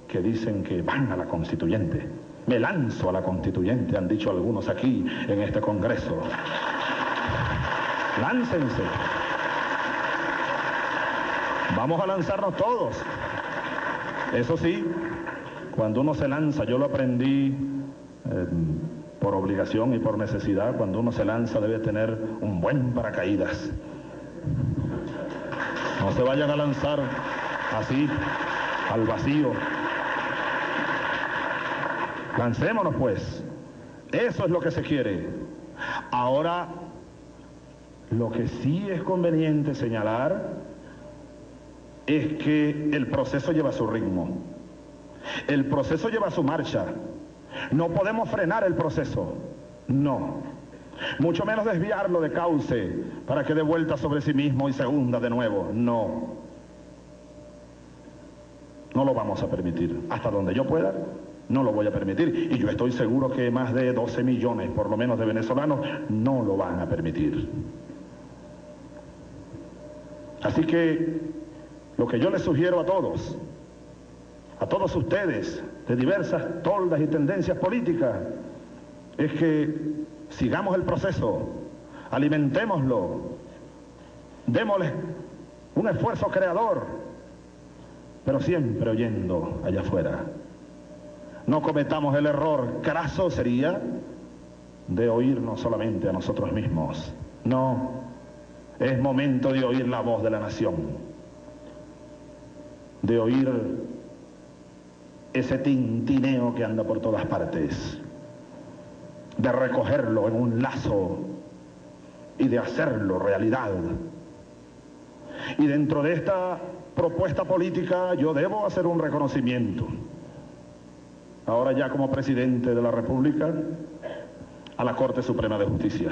que dicen que van a la Constituyente. Me lanzo a la Constituyente, han dicho algunos aquí en este Congreso. Láncense. Vamos a lanzarnos todos. Eso sí, cuando uno se lanza, yo lo aprendí por obligación y por necesidad, cuando uno se lanza debe tener un buen paracaídas. No se vayan a lanzar así, al vacío. Lancémonos pues. Eso es lo que se quiere. Ahora, lo que sí es conveniente señalar es que el proceso lleva su ritmo. El proceso lleva su marcha. No podemos frenar el proceso. No. Mucho menos desviarlo de cauce para que dé vuelta sobre sí mismo y se hunda de nuevo. No. No lo vamos a permitir. Hasta donde yo pueda, no lo voy a permitir. Y yo estoy seguro que más de 12 millones, por lo menos, de venezolanos no lo van a permitir. Así que lo que yo les sugiero a todos ustedes, de diversas toldas y tendencias políticas, es que sigamos el proceso, alimentémoslo, démosle un esfuerzo creador, pero siempre oyendo allá afuera. No cometamos el error, craso sería, de oírnos solamente a nosotros mismos. No, es momento de oír la voz de la nación, de oír ese tintineo que anda por todas partes, de recogerlo en un lazo y de hacerlo realidad. Y dentro de esta propuesta política yo debo hacer un reconocimiento, ahora ya como presidente de la República, a la Corte Suprema de Justicia.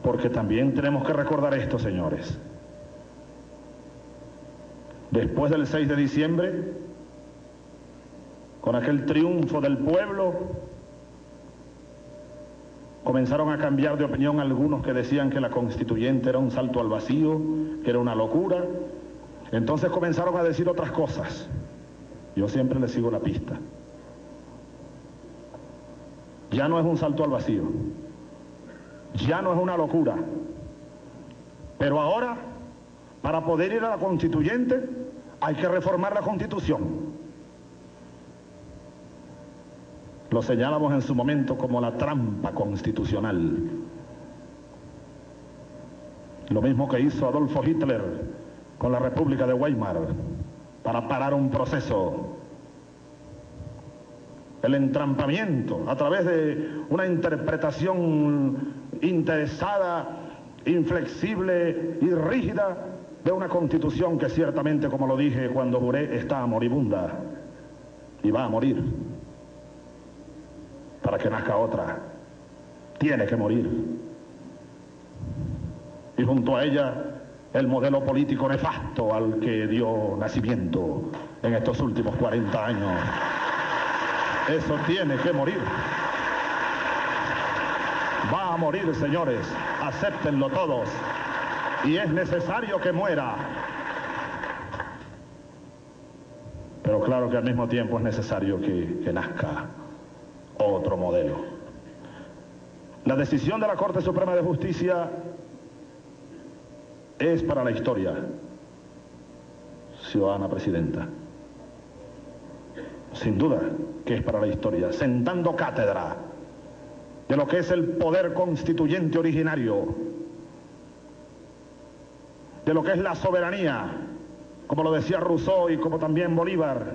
Porque también tenemos que recordar esto, señores. Después del 6 de diciembre, con aquel triunfo del pueblo, comenzaron a cambiar de opinión algunos que decían que la constituyente era un salto al vacío, que era una locura. Entonces comenzaron a decir otras cosas. Yo siempre les sigo la pista. Ya no es un salto al vacío, ya no es una locura, pero ahora, para poder ir a la constituyente, hay que reformar la Constitución. Lo señalamos en su momento como la trampa constitucional. Lo mismo que hizo Adolfo Hitler con la República de Weimar para parar un proceso. El entrampamiento a través de una interpretación interesada, inflexible y rígida de una constitución que ciertamente, como lo dije cuando juré, está moribunda y va a morir. Para que nazca otra, tiene que morir. Y junto a ella, el modelo político nefasto al que dio nacimiento en estos últimos 40 años. Eso tiene que morir. Va a morir, señores, acéptenlo todos. Y es necesario que muera. Pero claro que al mismo tiempo es necesario que nazca otro modelo. La decisión de la Corte Suprema de Justicia es para la historia, ciudadana presidenta. Sin duda que es para la historia, sentando cátedra de lo que es el poder constituyente originario, de lo que es la soberanía, como lo decía Rousseau y como también Bolívar,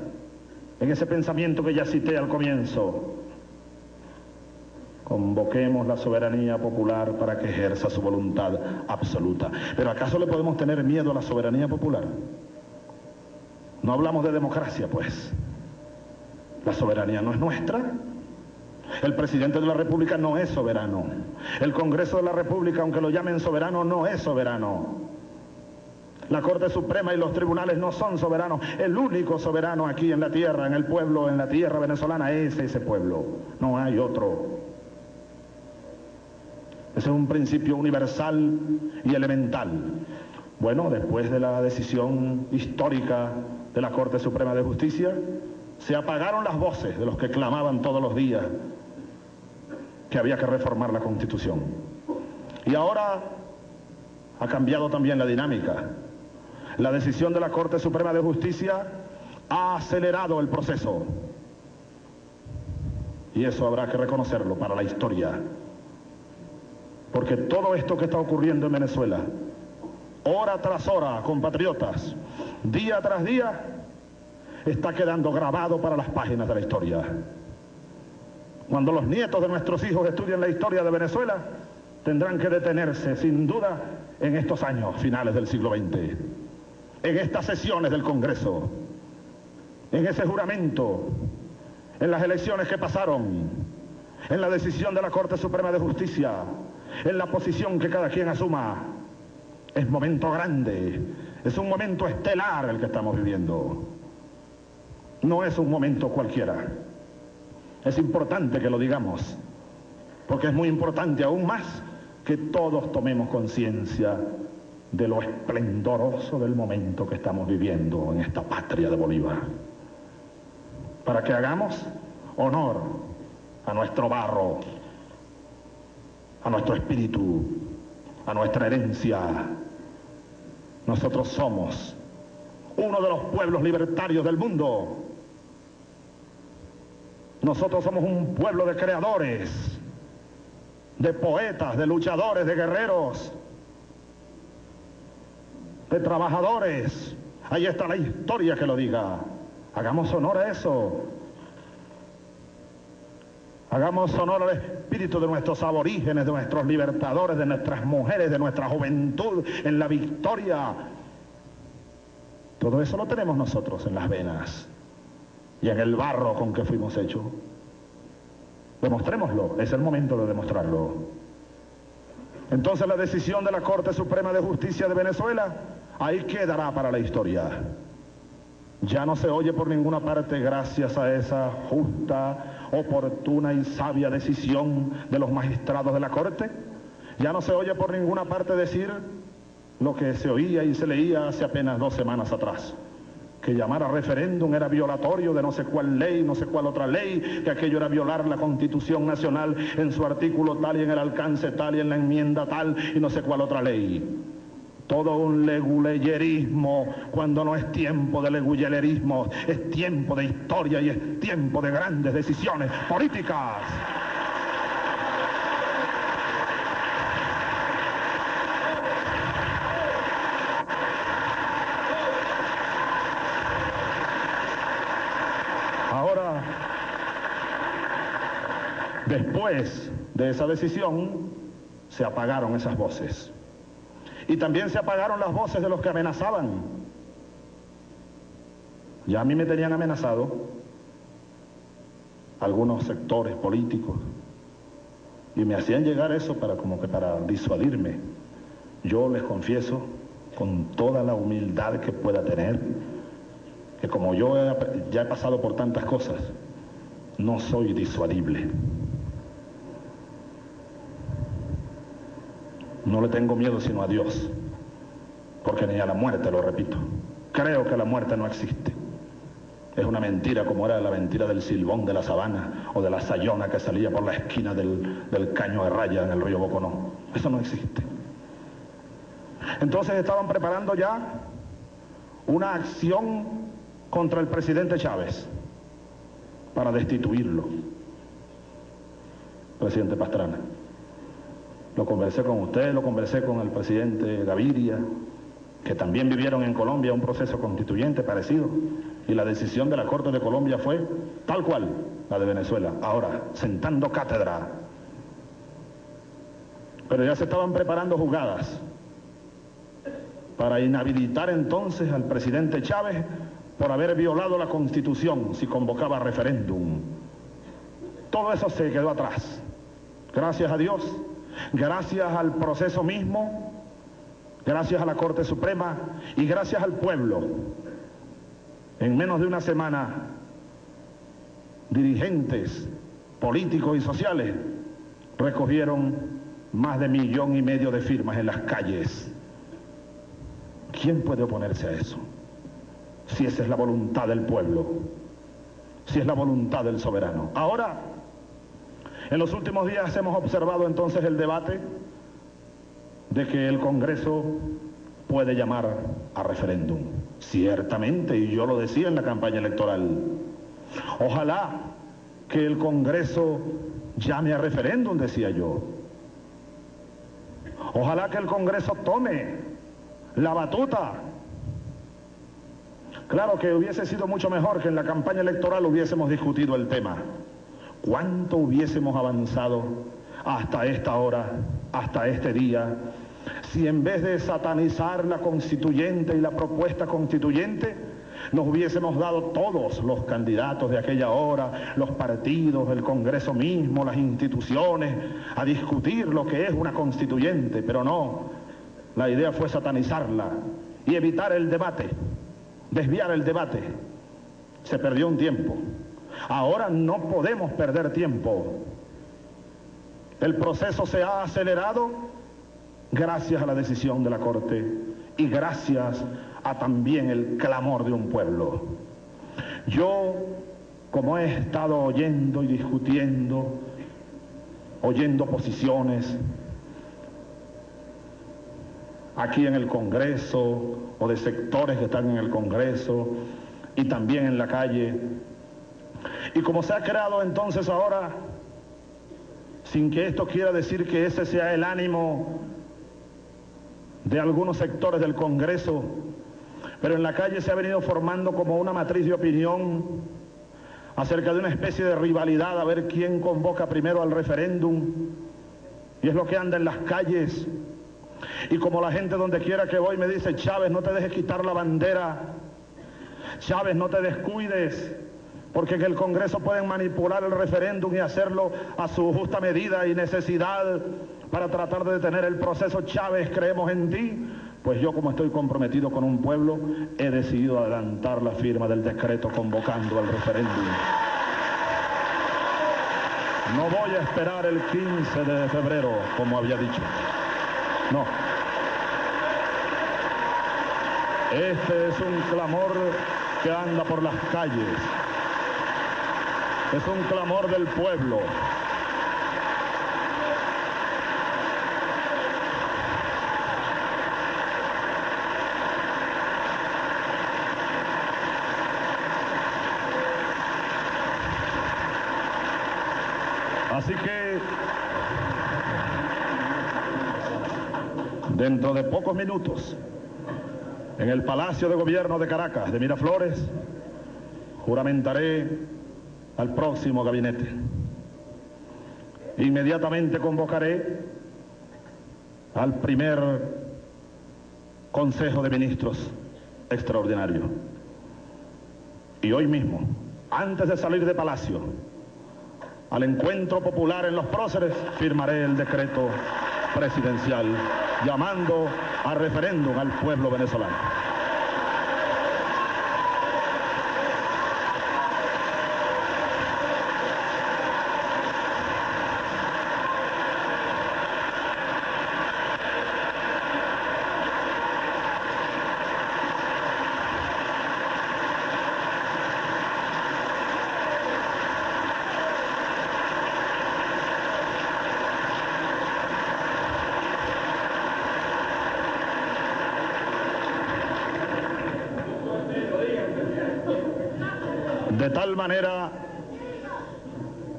en ese pensamiento que ya cité al comienzo. Convoquemos la soberanía popular para que ejerza su voluntad absoluta. ¿Pero acaso le podemos tener miedo a la soberanía popular? No hablamos de democracia, pues. La soberanía no es nuestra. El presidente de la República no es soberano. El Congreso de la República, aunque lo llamen soberano, no es soberano. La Corte Suprema y los tribunales no son soberanos. El único soberano aquí en la tierra, en el pueblo, en la tierra venezolana, es ese pueblo. No hay otro. Ese es un principio universal y elemental. Bueno, después de la decisión histórica de la Corte Suprema de Justicia, se apagaron las voces de los que clamaban todos los días que había que reformar la Constitución. Y ahora ha cambiado también la dinámica. La decisión de la Corte Suprema de Justicia ha acelerado el proceso. Y eso habrá que reconocerlo para la historia. Porque todo esto que está ocurriendo en Venezuela, hora tras hora, compatriotas, día tras día, está quedando grabado para las páginas de la historia. Cuando los nietos de nuestros hijos estudien la historia de Venezuela, tendrán que detenerse, sin duda, en estos años finales del siglo XX, en estas sesiones del Congreso, en ese juramento, en las elecciones que pasaron, en la decisión de la Corte Suprema de Justicia, en la posición que cada quien asuma. Es momento grande, es un momento estelar el que estamos viviendo. No es un momento cualquiera. Es importante que lo digamos, porque es muy importante aún más que todos tomemos conciencia de lo esplendoroso del momento que estamos viviendo en esta patria de Bolívar, para que hagamos honor a nuestro barro, a nuestro espíritu, a nuestra herencia. Nosotros somos uno de los pueblos libertarios del mundo. Nosotros somos un pueblo de creadores, de poetas, de luchadores, de guerreros, de trabajadores. Ahí está la historia que lo diga. Hagamos honor a eso. Hagamos honor al espíritu de nuestros aborígenes, de nuestros libertadores, de nuestras mujeres, de nuestra juventud en la victoria. Todo eso lo tenemos nosotros en las venas y en el barro con que fuimos hechos. Demostrémoslo, es el momento de demostrarlo. Entonces la decisión de la Corte Suprema de Justicia de Venezuela ahí quedará para la historia. Ya no se oye por ninguna parte gracias a esa justa, oportuna y sabia decisión de los magistrados de la Corte. Ya no se oye por ninguna parte decir lo que se oía y se leía hace apenas 2 semanas atrás, que llamar a referéndum era violatorio de no sé cuál ley, no sé cuál otra ley, que aquello era violar la Constitución Nacional en su artículo tal y en el alcance tal y en la enmienda tal y no sé cuál otra ley. Todo un leguleyerismo, cuando no es tiempo de leguleyerismo, es tiempo de historia y es tiempo de grandes decisiones políticas. Ahora, después de esa decisión, se apagaron esas voces. Y también se apagaron las voces de los que amenazaban. Ya a mí me tenían amenazado algunos sectores políticos y me hacían llegar eso como que para disuadirme. Yo les confieso, con toda la humildad que pueda tener, que como yo ya he pasado por tantas cosas, no soy disuadible. No le tengo miedo sino a Dios, porque ni a la muerte, lo repito. Creo que la muerte no existe. Es una mentira como era la mentira del silbón de la sabana o de la sayona que salía por la esquina del caño de raya en el río Boconó. Eso no existe. Entonces estaban preparando ya una acción contra el presidente Chávez para destituirlo. Presidente Pastrana. Lo conversé con usted, lo conversé con el presidente Gaviria, que también vivieron en Colombia un proceso constituyente parecido, y la decisión de la Corte de Colombia fue tal cual la de Venezuela. Ahora, sentando cátedra. Pero ya se estaban preparando jugadas para inhabilitar entonces al presidente Chávez por haber violado la Constitución si convocaba referéndum. Todo eso se quedó atrás. Gracias a Dios. Gracias al proceso mismo, gracias a la Corte Suprema y gracias al pueblo. En menos de una semana, dirigentes políticos y sociales recogieron más de 1,5 millones de firmas en las calles. ¿Quién puede oponerse a eso? Si esa es la voluntad del pueblo, si es la voluntad del soberano. Ahora, en los últimos días hemos observado entonces el debate de que el Congreso puede llamar a referéndum. Ciertamente, y yo lo decía en la campaña electoral, ojalá que el Congreso llame a referéndum, decía yo. Ojalá que el Congreso tome la batuta Claro que hubiese sido mucho mejor que en la campaña electoral hubiésemos discutido el tema. ¿Cuánto hubiésemos avanzado hasta esta hora, hasta este día, si en vez de satanizar la constituyente y la propuesta constituyente, nos hubiésemos dado todos los candidatos de aquella hora, los partidos, el Congreso mismo, las instituciones, a discutir lo que es una constituyente? Pero no, la idea fue satanizarla y evitar el debate, desviar el debate. Se perdió un tiempo. Ahora no podemos perder tiempo. El proceso se ha acelerado gracias a la decisión de la Corte y gracias a también el clamor de un pueblo. Yo, como he estado oyendo y discutiendo, oyendo posiciones aquí en el Congreso o de sectores que están en el Congreso y también en la calle, y como se ha creado entonces ahora, sin que esto quiera decir que ese sea el ánimo de algunos sectores del Congreso, pero en la calle se ha venido formando como una matriz de opinión acerca de una especie de rivalidad a ver quién convoca primero al referéndum, y es lo que anda en las calles. Y como la gente donde quiera que voy me dice: Chávez, no te dejes quitar la bandera, Chávez, no te descuides, porque en el Congreso pueden manipular el referéndum y hacerlo a su justa medida y necesidad para tratar de detener el proceso. Chávez, creemos en ti. Pues yo, como estoy comprometido con un pueblo, he decidido adelantar la firma del decreto convocando al referéndum. No voy a esperar el 15 de febrero, como había dicho. No. Este es un clamor que anda por las calles. Es un clamor del pueblo. Así que dentro de pocos minutos, en el Palacio de Gobierno de Caracas, de Miraflores, juramentaré al próximo gabinete. Inmediatamente convocaré al primer Consejo de Ministros extraordinario. Y hoy mismo, antes de salir de Palacio, al encuentro popular en Los Próceres, firmaré el decreto presidencial llamando a referéndum al pueblo venezolano.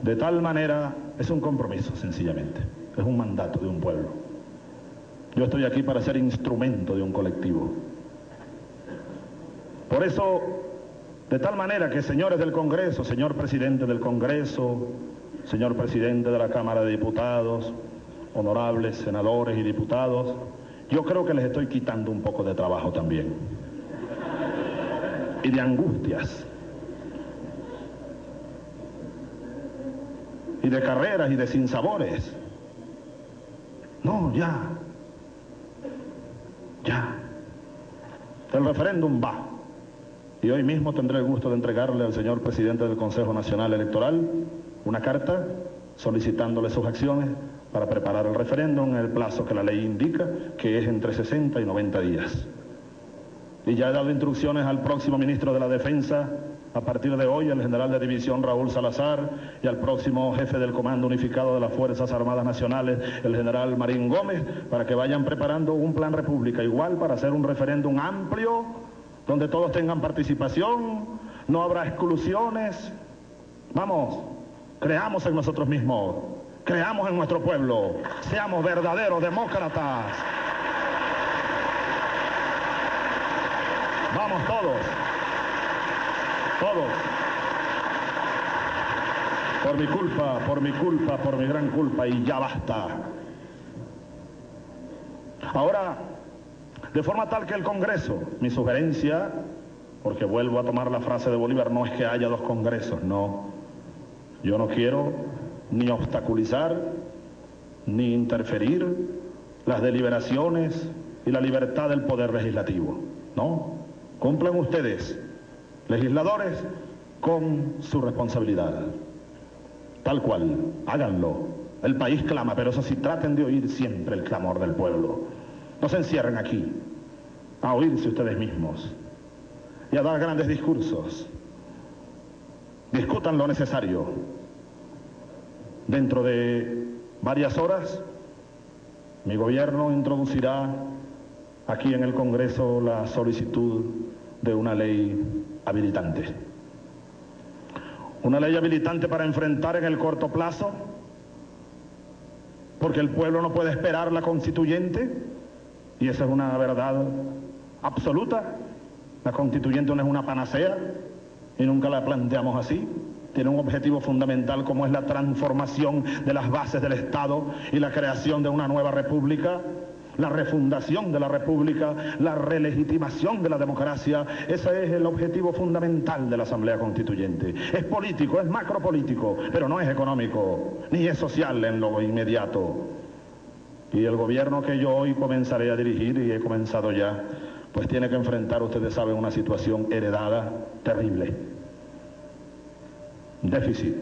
De tal manera, es un compromiso, sencillamente. Es un mandato de un pueblo. Yo estoy aquí para ser instrumento de un colectivo. Por eso, de tal manera que, señores del Congreso, señor presidente del Congreso, señor presidente de la Cámara de Diputados, honorables senadores y diputados, yo creo que les estoy quitando un poco de trabajo también. Y de angustias. Y de carreras y de sinsabores. No, ya. El referéndum va. Y hoy mismo tendré el gusto de entregarle al señor presidente del Consejo Nacional Electoral una carta solicitándole sus acciones para preparar el referéndum en el plazo que la ley indica, que es entre 60 y 90 días. Y ya he dado instrucciones al próximo ministro de la Defensa, a partir de hoy, al general de división Raúl Salazar, y al próximo jefe del Comando Unificado de las Fuerzas Armadas Nacionales, el general Marín Gómez, para que vayan preparando un plan república igual para hacer un referéndum amplio, donde todos tengan participación, no habrá exclusiones. Vamos, creamos en nosotros mismos, creamos en nuestro pueblo, seamos verdaderos demócratas. Vamos todos. todos. Por mi gran culpa, y ya basta. Ahora, de forma tal que el Congreso, mi sugerencia, porque vuelvo a tomar la frase de Bolívar, no es que haya dos congresos, no. Yo no quiero ni obstaculizar, ni interferir las deliberaciones y la libertad del Poder Legislativo. No, cumplan ustedes, legisladores, con su responsabilidad. Tal cual, háganlo. El país clama, pero eso sí, traten de oír siempre el clamor del pueblo. No se encierren aquí a oírse ustedes mismos y a dar grandes discursos. Discutan lo necesario. Dentro de varias horas, mi gobierno introducirá aquí en el Congreso la solicitud de una ley habilitante. Una ley habilitante para enfrentar en el corto plazo, porque el pueblo no puede esperar la constituyente, y esa es una verdad absoluta. La constituyente no es una panacea, y nunca la planteamos así. Tiene un objetivo fundamental como es la transformación de las bases del Estado y la creación de una nueva república, la refundación de la república, la relegitimación de la democracia. Ese es el objetivo fundamental de la Asamblea Constituyente. Es político, es macropolítico, pero no es económico, ni es social en lo inmediato. Y el gobierno que yo hoy comenzaré a dirigir, y he comenzado ya, pues tiene que enfrentar, ustedes saben, una situación heredada terrible. Déficit,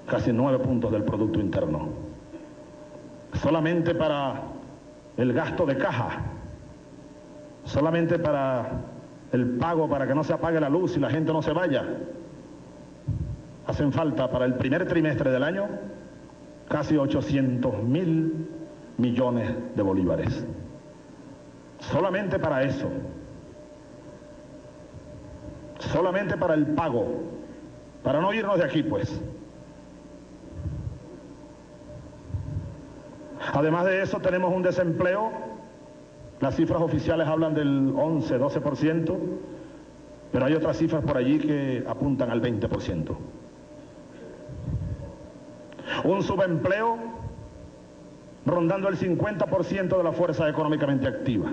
casi 9 puntos del Producto Interno. Solamente para el gasto de caja, solamente para el pago, para que no se apague la luz y la gente no se vaya, hacen falta para el primer trimestre del año casi 800.000 millones de bolívares. Solamente para eso. Solamente para el pago. Para no irnos de aquí, pues. Además de eso, tenemos un desempleo. Las cifras oficiales hablan del 11, 12%, pero hay otras cifras por allí que apuntan al 20%. Un subempleo rondando el 50% de la fuerza económicamente activa.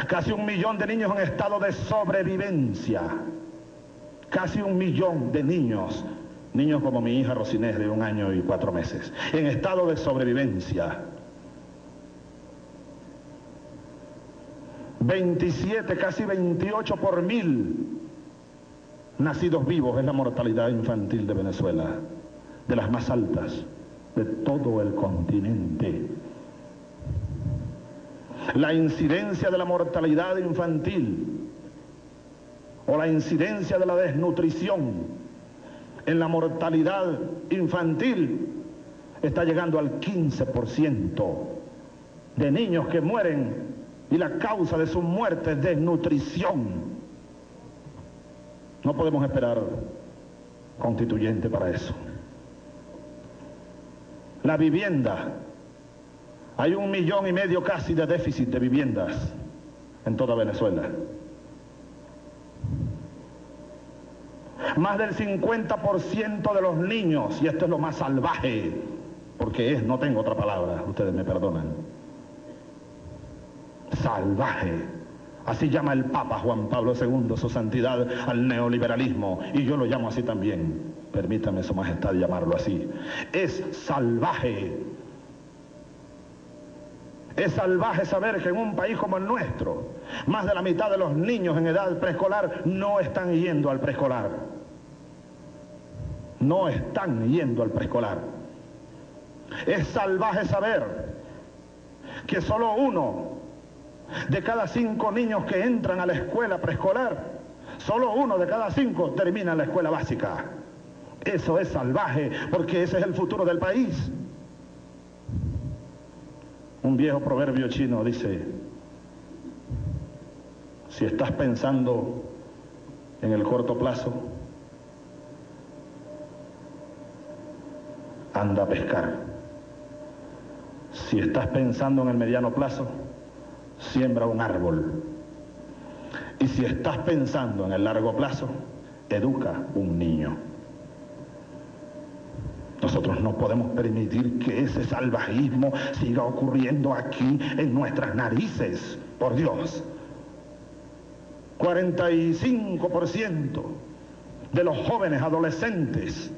Casi 1 millón de niños en estado de sobrevivencia. Casi 1 millón de niños como mi hija Rosinés, de 1 año y 4 meses, en estado de sobrevivencia. 27, casi 28 por 1000 nacidos vivos es la mortalidad infantil de Venezuela, de las más altas de todo el continente. La incidencia de la mortalidad infantil o la incidencia de la desnutrición en la mortalidad infantil está llegando al 15% de niños que mueren, y la causa de su muerte es desnutrición. No podemos esperar constituyente para eso. La vivienda, hay 1,5 millones casi de déficit de viviendas en toda Venezuela. Más del 50% de los niños, y esto es lo más salvaje, porque no tengo otra palabra, ustedes me perdonan, salvaje, así llama el Papa Juan Pablo II, su santidad, al neoliberalismo, y yo lo llamo así también, permítame su majestad llamarlo así. Es salvaje. Es salvaje saber que en un país como el nuestro, más de la mitad de los niños en edad preescolar no están yendo al preescolar. No están yendo al preescolar. Es salvaje saber que solo 1 de cada 5 niños que entran a la escuela preescolar, solo 1 de cada 5 termina la escuela básica. Eso es salvaje, porque ese es el futuro del país. Un viejo proverbio chino dice: si estás pensando en el corto plazo, anda a pescar. Si estás pensando en el mediano plazo, siembra un árbol. Y si estás pensando en el largo plazo, educa un niño. Nosotros no podemos permitir que ese salvajismo siga ocurriendo aquí en nuestras narices, por Dios. 45% de los jóvenes adolescentes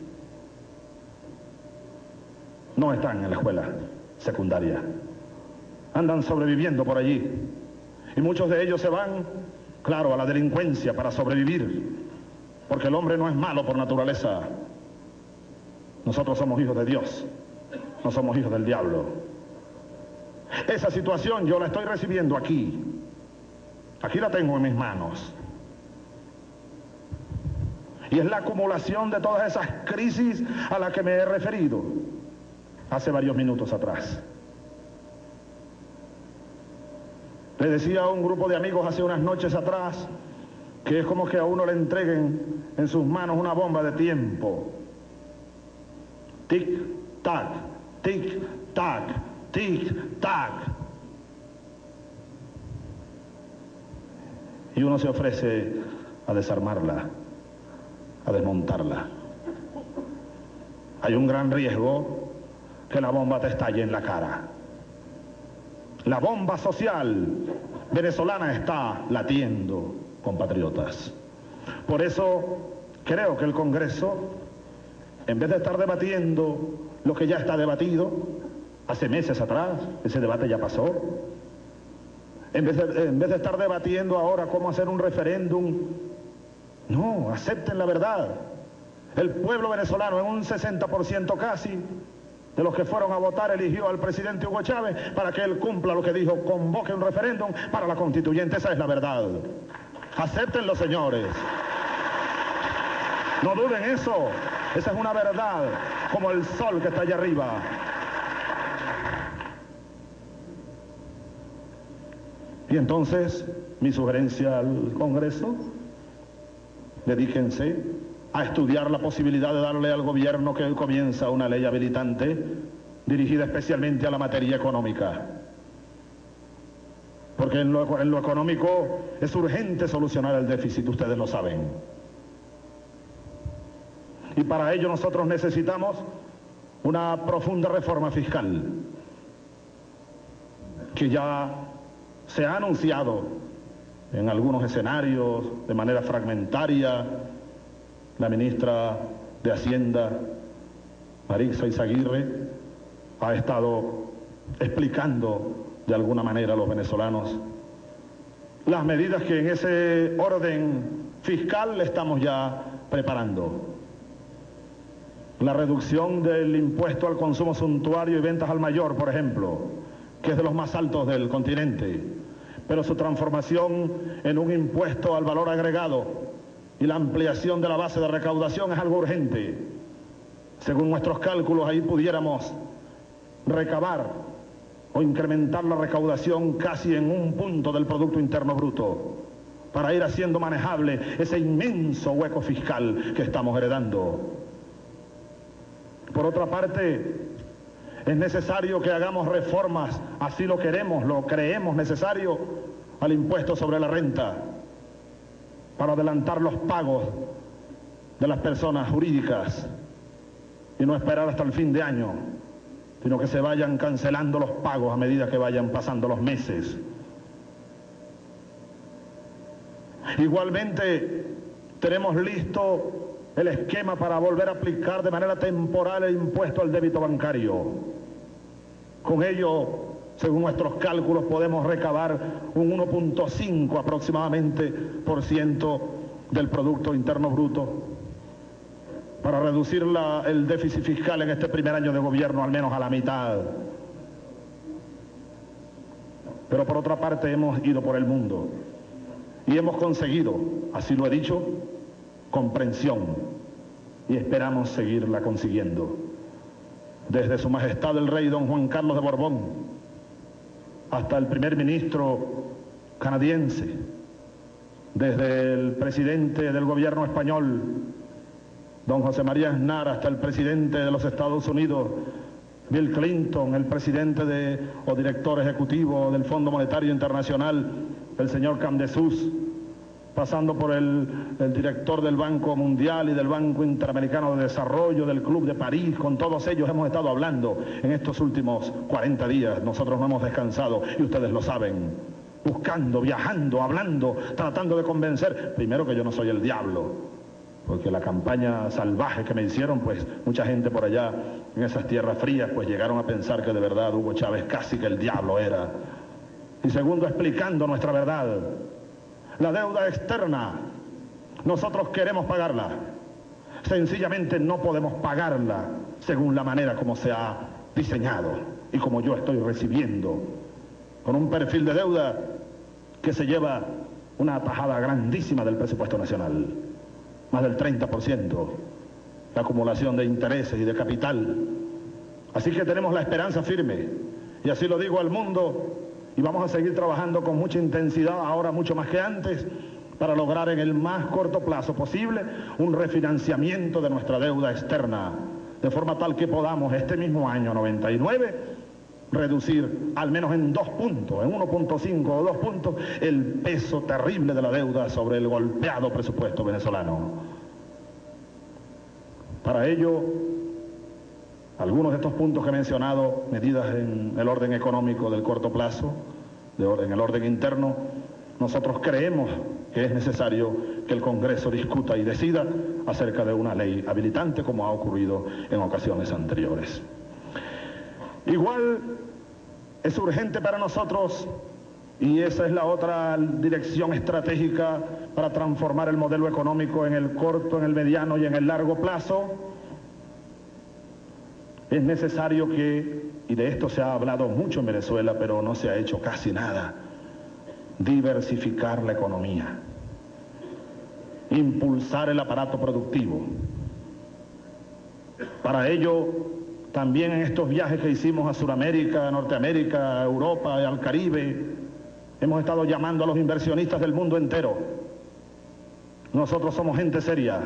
no están en la escuela secundaria. Andan sobreviviendo por allí. Y muchos de ellos se van, claro, a la delincuencia para sobrevivir. Porque el hombre no es malo por naturaleza. Nosotros somos hijos de Dios, no somos hijos del diablo. Esa situación yo la estoy recibiendo aquí. Aquí la tengo en mis manos. Y es la acumulación de todas esas crisis a las que me he referido hace varios minutos atrás. Le decía a un grupo de amigos hace unas noches atrás que es como que a uno le entreguen en sus manos una bomba de tiempo. Tic, tac, tic, tac, tic, tac. Y uno se ofrece a desarmarla, a desmontarla. Hay un gran riesgo que la bomba te estalle en la cara. La bomba social venezolana está latiendo, compatriotas. Por eso creo que el Congreso, en vez de estar debatiendo lo que ya está debatido, hace meses atrás, ese debate ya pasó, en vez de estar debatiendo ahora cómo hacer un referéndum, no, acepten la verdad. El pueblo venezolano, en un 60% casi, de los que fueron a votar, eligió al presidente Hugo Chávez para que él cumpla lo que dijo, convoque un referéndum para la constituyente. Esa es la verdad. Acéptenlo, señores. No duden eso. Esa es una verdad, como el sol que está allá arriba. Y entonces, mi sugerencia al Congreso, dedíquense a estudiar la posibilidad de darle al gobierno que hoy comienza una ley habilitante dirigida especialmente a la materia económica. Porque en lo económico es urgente solucionar el déficit, ustedes lo saben. Y para ello nosotros necesitamos una profunda reforma fiscal, que ya se ha anunciado en algunos escenarios de manera fragmentaria. La ministra de Hacienda, Marixa Izaguirre, ha estado explicando de alguna manera a los venezolanos las medidas que en ese orden fiscal estamos ya preparando. La reducción del impuesto al consumo suntuario y ventas al mayor, por ejemplo, que es de los más altos del continente, pero su transformación en un impuesto al valor agregado y la ampliación de la base de recaudación es algo urgente. Según nuestros cálculos, ahí pudiéramos recabar o incrementar la recaudación casi en un punto del Producto Interno Bruto, para ir haciendo manejable ese inmenso hueco fiscal que estamos heredando. Por otra parte, es necesario que hagamos reformas, así lo queremos, lo creemos necesario, al impuesto sobre la renta, para adelantar los pagos de las personas jurídicas y no esperar hasta el fin de año, sino que se vayan cancelando los pagos a medida que vayan pasando los meses. Igualmente, tenemos listo el esquema para volver a aplicar de manera temporal el impuesto al débito bancario. Con ello, según nuestros cálculos, podemos recabar un 1.5 aproximadamente % del Producto Interno Bruto para reducir el déficit fiscal en este primer año de gobierno al menos a la mitad. Pero por otra parte hemos ido por el mundo y hemos conseguido, así lo he dicho, comprensión, y esperamos seguirla consiguiendo. Desde Su Majestad el Rey Don Juan Carlos de Borbón hasta el primer ministro canadiense, desde el presidente del gobierno español, don José María Aznar, hasta el presidente de los Estados Unidos, Bill Clinton, el presidente o director ejecutivo del Fondo Monetario Internacional, el señor Camdesús, pasando por el director del Banco Mundial y del Banco Interamericano de Desarrollo, del Club de París, con todos ellos hemos estado hablando en estos últimos 40 días. Nosotros no hemos descansado y ustedes lo saben, buscando, viajando, hablando, tratando de convencer, primero que yo no soy el diablo, porque la campaña salvaje que me hicieron, pues mucha gente por allá en esas tierras frías, pues llegaron a pensar que de verdad Hugo Chávez casi que el diablo era. Y segundo, explicando nuestra verdad. La deuda externa, nosotros queremos pagarla, sencillamente no podemos pagarla según la manera como se ha diseñado y como yo estoy recibiendo, con un perfil de deuda que se lleva una tajada grandísima del presupuesto nacional, más del 30%, la acumulación de intereses y de capital. Así que tenemos la esperanza firme, y así lo digo al mundo, y vamos a seguir trabajando con mucha intensidad, ahora mucho más que antes, para lograr en el más corto plazo posible un refinanciamiento de nuestra deuda externa, de forma tal que podamos este mismo año 99 reducir al menos en 2 puntos, en 1.5 o 2 puntos, el peso terrible de la deuda sobre el golpeado presupuesto venezolano. Para ello, algunos de estos puntos que he mencionado, medidas en el orden económico del corto plazo, en el orden interno, nosotros creemos que es necesario que el Congreso discuta y decida acerca de una ley habilitante, como ha ocurrido en ocasiones anteriores. Igual es urgente para nosotros, y esa es la otra dirección estratégica para transformar el modelo económico en el corto, en el mediano y en el largo plazo. Es necesario que, y de esto se ha hablado mucho en Venezuela, pero no se ha hecho casi nada, diversificar la economía, impulsar el aparato productivo. Para ello, también en estos viajes que hicimos a Sudamérica, a Norteamérica, a Europa y al Caribe, hemos estado llamando a los inversionistas del mundo entero. Nosotros somos gente seria.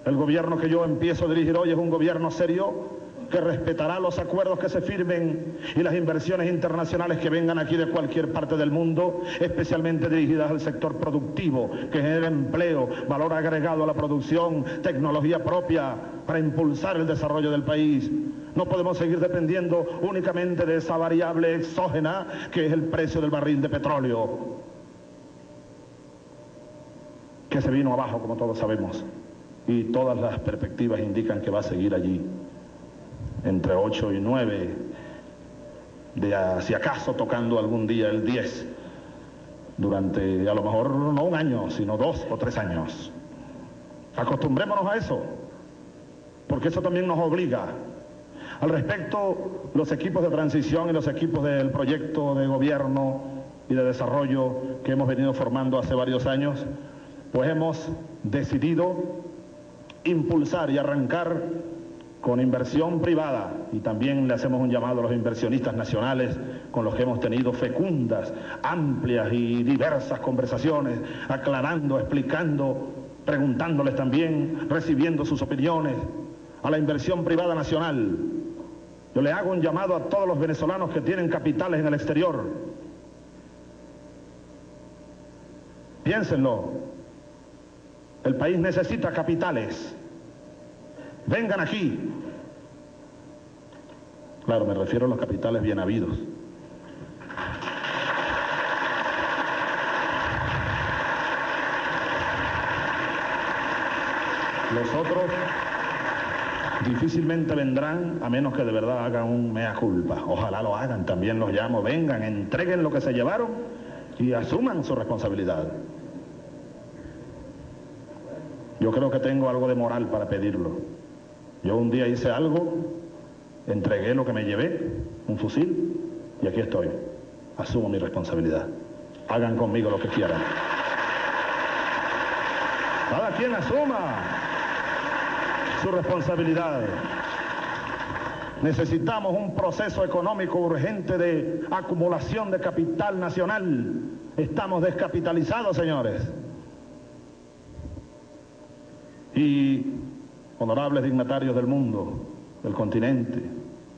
El gobierno que yo empiezo a dirigir hoy es un gobierno serio que respetará los acuerdos que se firmen y las inversiones internacionales que vengan aquí de cualquier parte del mundo, especialmente dirigidas al sector productivo, que genera empleo, valor agregado a la producción, tecnología propia para impulsar el desarrollo del país. No podemos seguir dependiendo únicamente de esa variable exógena que es el precio del barril de petróleo, que se vino abajo, como todos sabemos, y todas las perspectivas indican que va a seguir allí entre 8 y 9, de si acaso tocando algún día el 10, durante a lo mejor no un año, sino 2 o 3 años. Acostumbrémonos a eso, porque eso también nos obliga. Al respecto, los equipos de transición y los equipos del proyecto de gobierno y de desarrollo que hemos venido formando hace varios años, pues hemos decidido impulsar y arrancar con inversión privada, y también le hacemos un llamado a los inversionistas nacionales con los que hemos tenido fecundas, amplias y diversas conversaciones, aclarando, explicando, preguntándoles también, recibiendo sus opiniones, a la inversión privada nacional. Yo le hago un llamado a todos los venezolanos que tienen capitales en el exterior. Piénsenlo, el país necesita capitales. Vengan aquí. Claro, me refiero a los capitales bien habidos. Los otros difícilmente vendrán a menos que de verdad hagan un mea culpa. Ojalá lo hagan, también los llamo. Vengan, entreguen lo que se llevaron y asuman su responsabilidad. Yo creo que tengo algo de moral para pedirlo. Yo un día hice algo, entregué lo que me llevé, un fusil, y aquí estoy. Asumo mi responsabilidad. Hagan conmigo lo que quieran. Cada quien asuma su responsabilidad. Necesitamos un proceso económico urgente de acumulación de capital nacional. Estamos descapitalizados, señores. Y honorables dignatarios del mundo, del continente,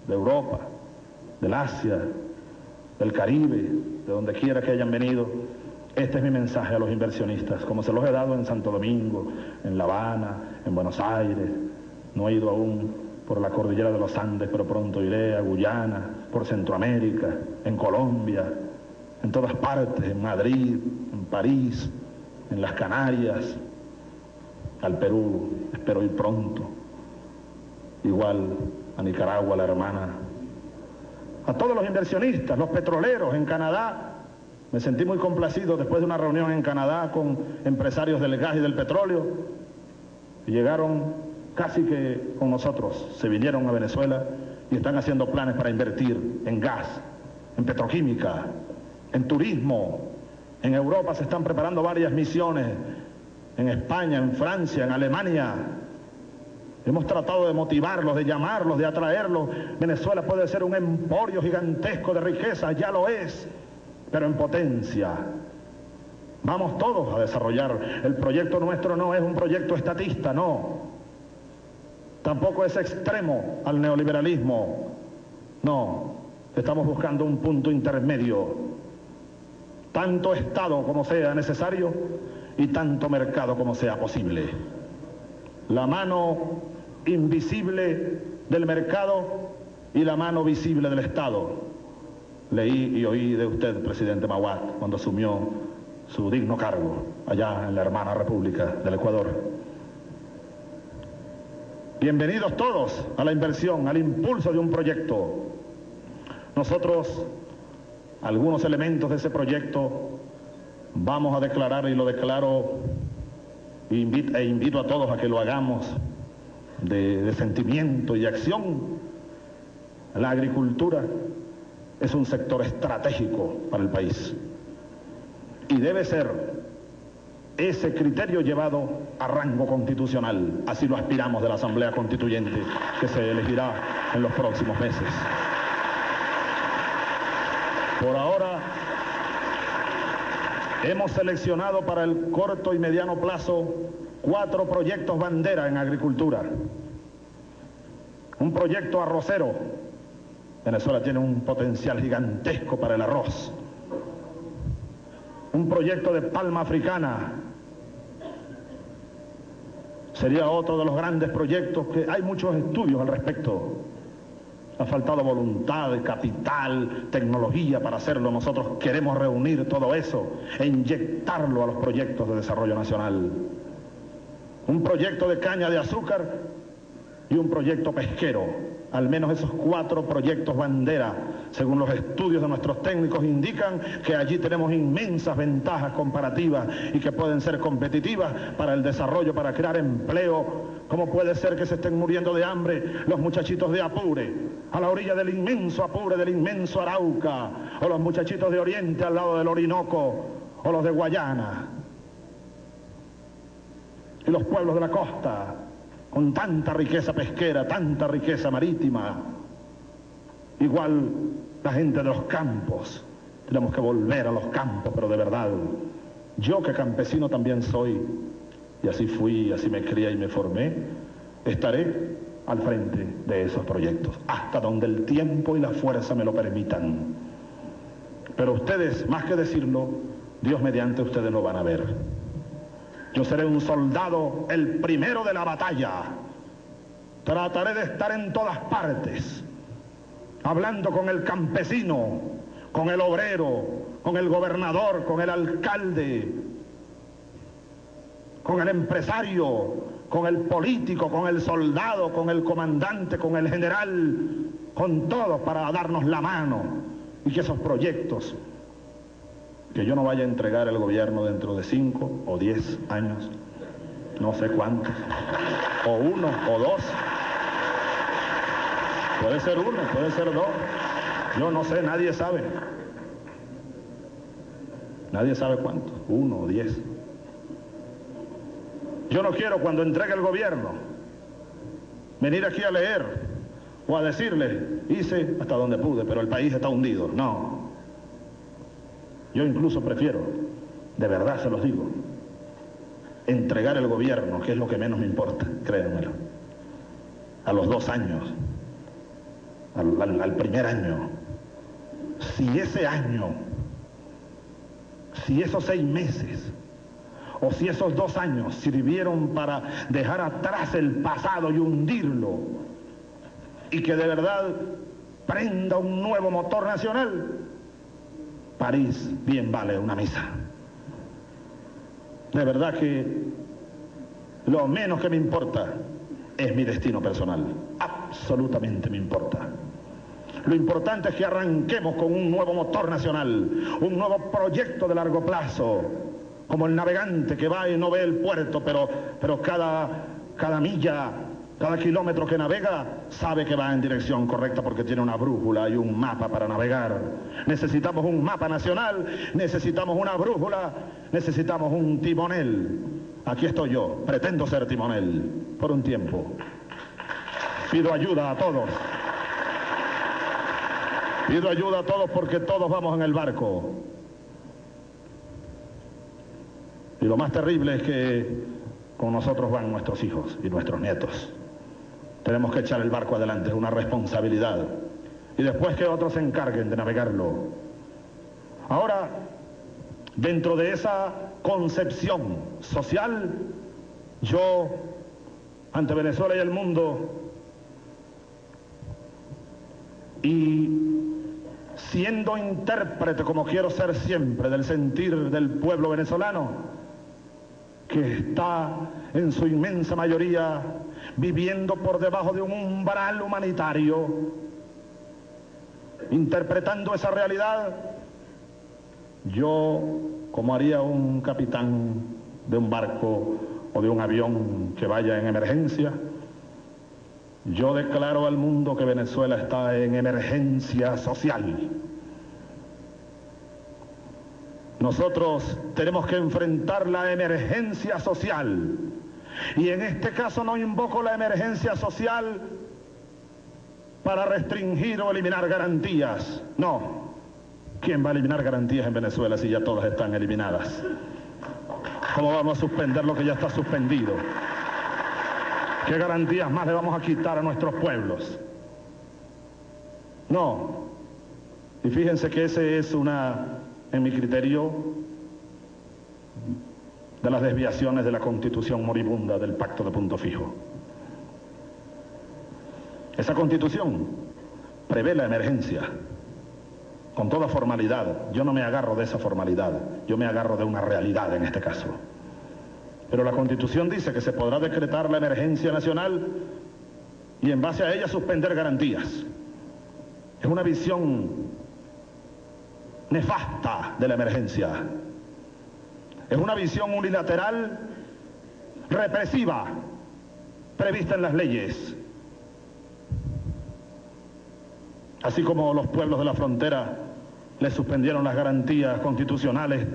de Europa, del Asia, del Caribe, de donde quiera que hayan venido, Este es mi mensaje a los inversionistas, como se los he dado en Santo Domingo, en La Habana, en Buenos Aires. No he ido aún por la cordillera de los Andes, pero pronto iré a Guyana, por Centroamérica, en Colombia, en todas partes, en Madrid, en París, en las Canarias, al Perú, espero ir pronto, igual a Nicaragua, la hermana, a todos los inversionistas, los petroleros en Canadá. Me sentí muy complacido después de una reunión en Canadá con empresarios del gas y del petróleo. Llegaron casi que con nosotros, se vinieron a Venezuela y están haciendo planes para invertir en gas, en petroquímica, en turismo. En Europa se están preparando varias misiones, en España, en Francia, en Alemania. Hemos tratado de motivarlos, de llamarlos, de atraerlos. Venezuela puede ser un emporio gigantesco de riqueza, ya lo es, pero en potencia. Vamos todos a desarrollar. El proyecto nuestro no es un proyecto estatista, no. Tampoco es extremo al neoliberalismo, no. Estamos buscando un punto intermedio. Tanto Estado como sea necesario y tanto mercado como sea posible. La mano invisible del mercado y la mano visible del Estado. Leí y oí de usted, presidente Mahuad, cuando asumió su digno cargo allá en la hermana República del Ecuador. Bienvenidos todos a la inversión, al impulso de un proyecto. Nosotros, algunos elementos de ese proyecto, vamos a declarar, y lo declaro e invito a todos a que lo hagamos de sentimiento y de acción. La agricultura es un sector estratégico para el país y debe ser ese criterio llevado a rango constitucional. Así lo aspiramos de la Asamblea Constituyente que se elegirá en los próximos meses. Por ahora hemos seleccionado para el corto y mediano plazo 4 proyectos bandera en agricultura. Un proyecto arrocero. Venezuela tiene un potencial gigantesco para el arroz. Un proyecto de palma africana. Sería otro de los grandes proyectos que hay muchos estudios al respecto. Ha faltado voluntad, capital, tecnología para hacerlo. Nosotros queremos reunir todo eso e inyectarlo a los proyectos de desarrollo nacional. Un proyecto de caña de azúcar y un proyecto pesquero. Al menos esos 4 proyectos bandera, según los estudios de nuestros técnicos, indican que allí tenemos inmensas ventajas comparativas y que pueden ser competitivas para el desarrollo, para crear empleo. ¿Cómo puede ser que se estén muriendo de hambre los muchachitos de Apure, a la orilla del inmenso Apure, del inmenso Arauca, o los muchachitos de Oriente al lado del Orinoco, o los de Guayana, y los pueblos de la costa, con tanta riqueza pesquera, tanta riqueza marítima? Igual la gente de los campos. Tenemos que volver a los campos, pero de verdad. Yo, que campesino también soy, y así fui, así me crié y me formé, estaré al frente de esos proyectos, hasta donde el tiempo y la fuerza me lo permitan. Pero ustedes, más que decirlo, Dios mediante, ustedes lo van a ver. Yo seré un soldado, el primero de la batalla. Trataré de estar en todas partes, hablando con el campesino, con el obrero, con el gobernador, con el alcalde, con el empresario, con el político, con el soldado, con el comandante, con el general, con todos, para darnos la mano y que esos proyectos, que yo no vaya a entregar el gobierno dentro de 5 o 10 años, no sé cuántos, o 1 o 2, puede ser 1, puede ser 2, yo no sé, nadie sabe cuántos, 1 o 10. Yo no quiero, cuando entregue el gobierno, venir aquí a leer o a decirles, hice hasta donde pude, pero el país está hundido. No. Yo incluso prefiero, de verdad se los digo, entregar el gobierno, que es lo que menos me importa, créanmelo, a los 2 años, al primer año. Si ese año si esos 6 meses o si esos 2 años sirvieron para dejar atrás el pasado y hundirlo, y que de verdad prenda un nuevo motor nacional, París bien vale una misa. De verdad que lo menos que me importa es mi destino personal. Absolutamente me importa. Lo importante es que arranquemos con un nuevo motor nacional, un nuevo proyecto de largo plazo, como el navegante que va y no ve el puerto, pero cada milla, cada kilómetro que navega, sabe que va en dirección correcta porque tiene una brújula y un mapa para navegar. Necesitamos un mapa nacional, necesitamos una brújula, necesitamos un timonel. Aquí estoy yo, pretendo ser timonel por un tiempo. Pido ayuda a todos. Pido ayuda a todos porque todos vamos en el barco. Y lo más terrible es que con nosotros van nuestros hijos y nuestros nietos. Tenemos que echar el barco adelante, es una responsabilidad. Y después que otros se encarguen de navegarlo. Ahora, dentro de esa concepción social, yo, ante Venezuela y el mundo, y siendo intérprete, como quiero ser siempre, del sentir del pueblo venezolano, que está en su inmensa mayoría viviendo por debajo de un umbral humanitario, interpretando esa realidad, yo, como haría un capitán de un barco o de un avión que vaya en emergencia, yo declaro al mundo que Venezuela está en emergencia social. Nosotros tenemos que enfrentar la emergencia social. Y en este caso no invoco la emergencia social para restringir o eliminar garantías. No. ¿Quién va a eliminar garantías en Venezuela si ya todas están eliminadas? ¿Cómo vamos a suspender lo que ya está suspendido? ¿Qué garantías más le vamos a quitar a nuestros pueblos? No. Y fíjense que ese es en mi criterio, de las desviaciones de la Constitución moribunda del Pacto de Punto Fijo. Esa Constitución prevé la emergencia con toda formalidad. Yo no me agarro de esa formalidad, yo me agarro de una realidad en este caso. Pero la Constitución dice que se podrá decretar la emergencia nacional y en base a ella suspender garantías. Es una visión nefasta de la emergencia. Es una visión unilateral, represiva, prevista en las leyes. Así como los pueblos de la frontera les suspendieron las garantías constitucionales,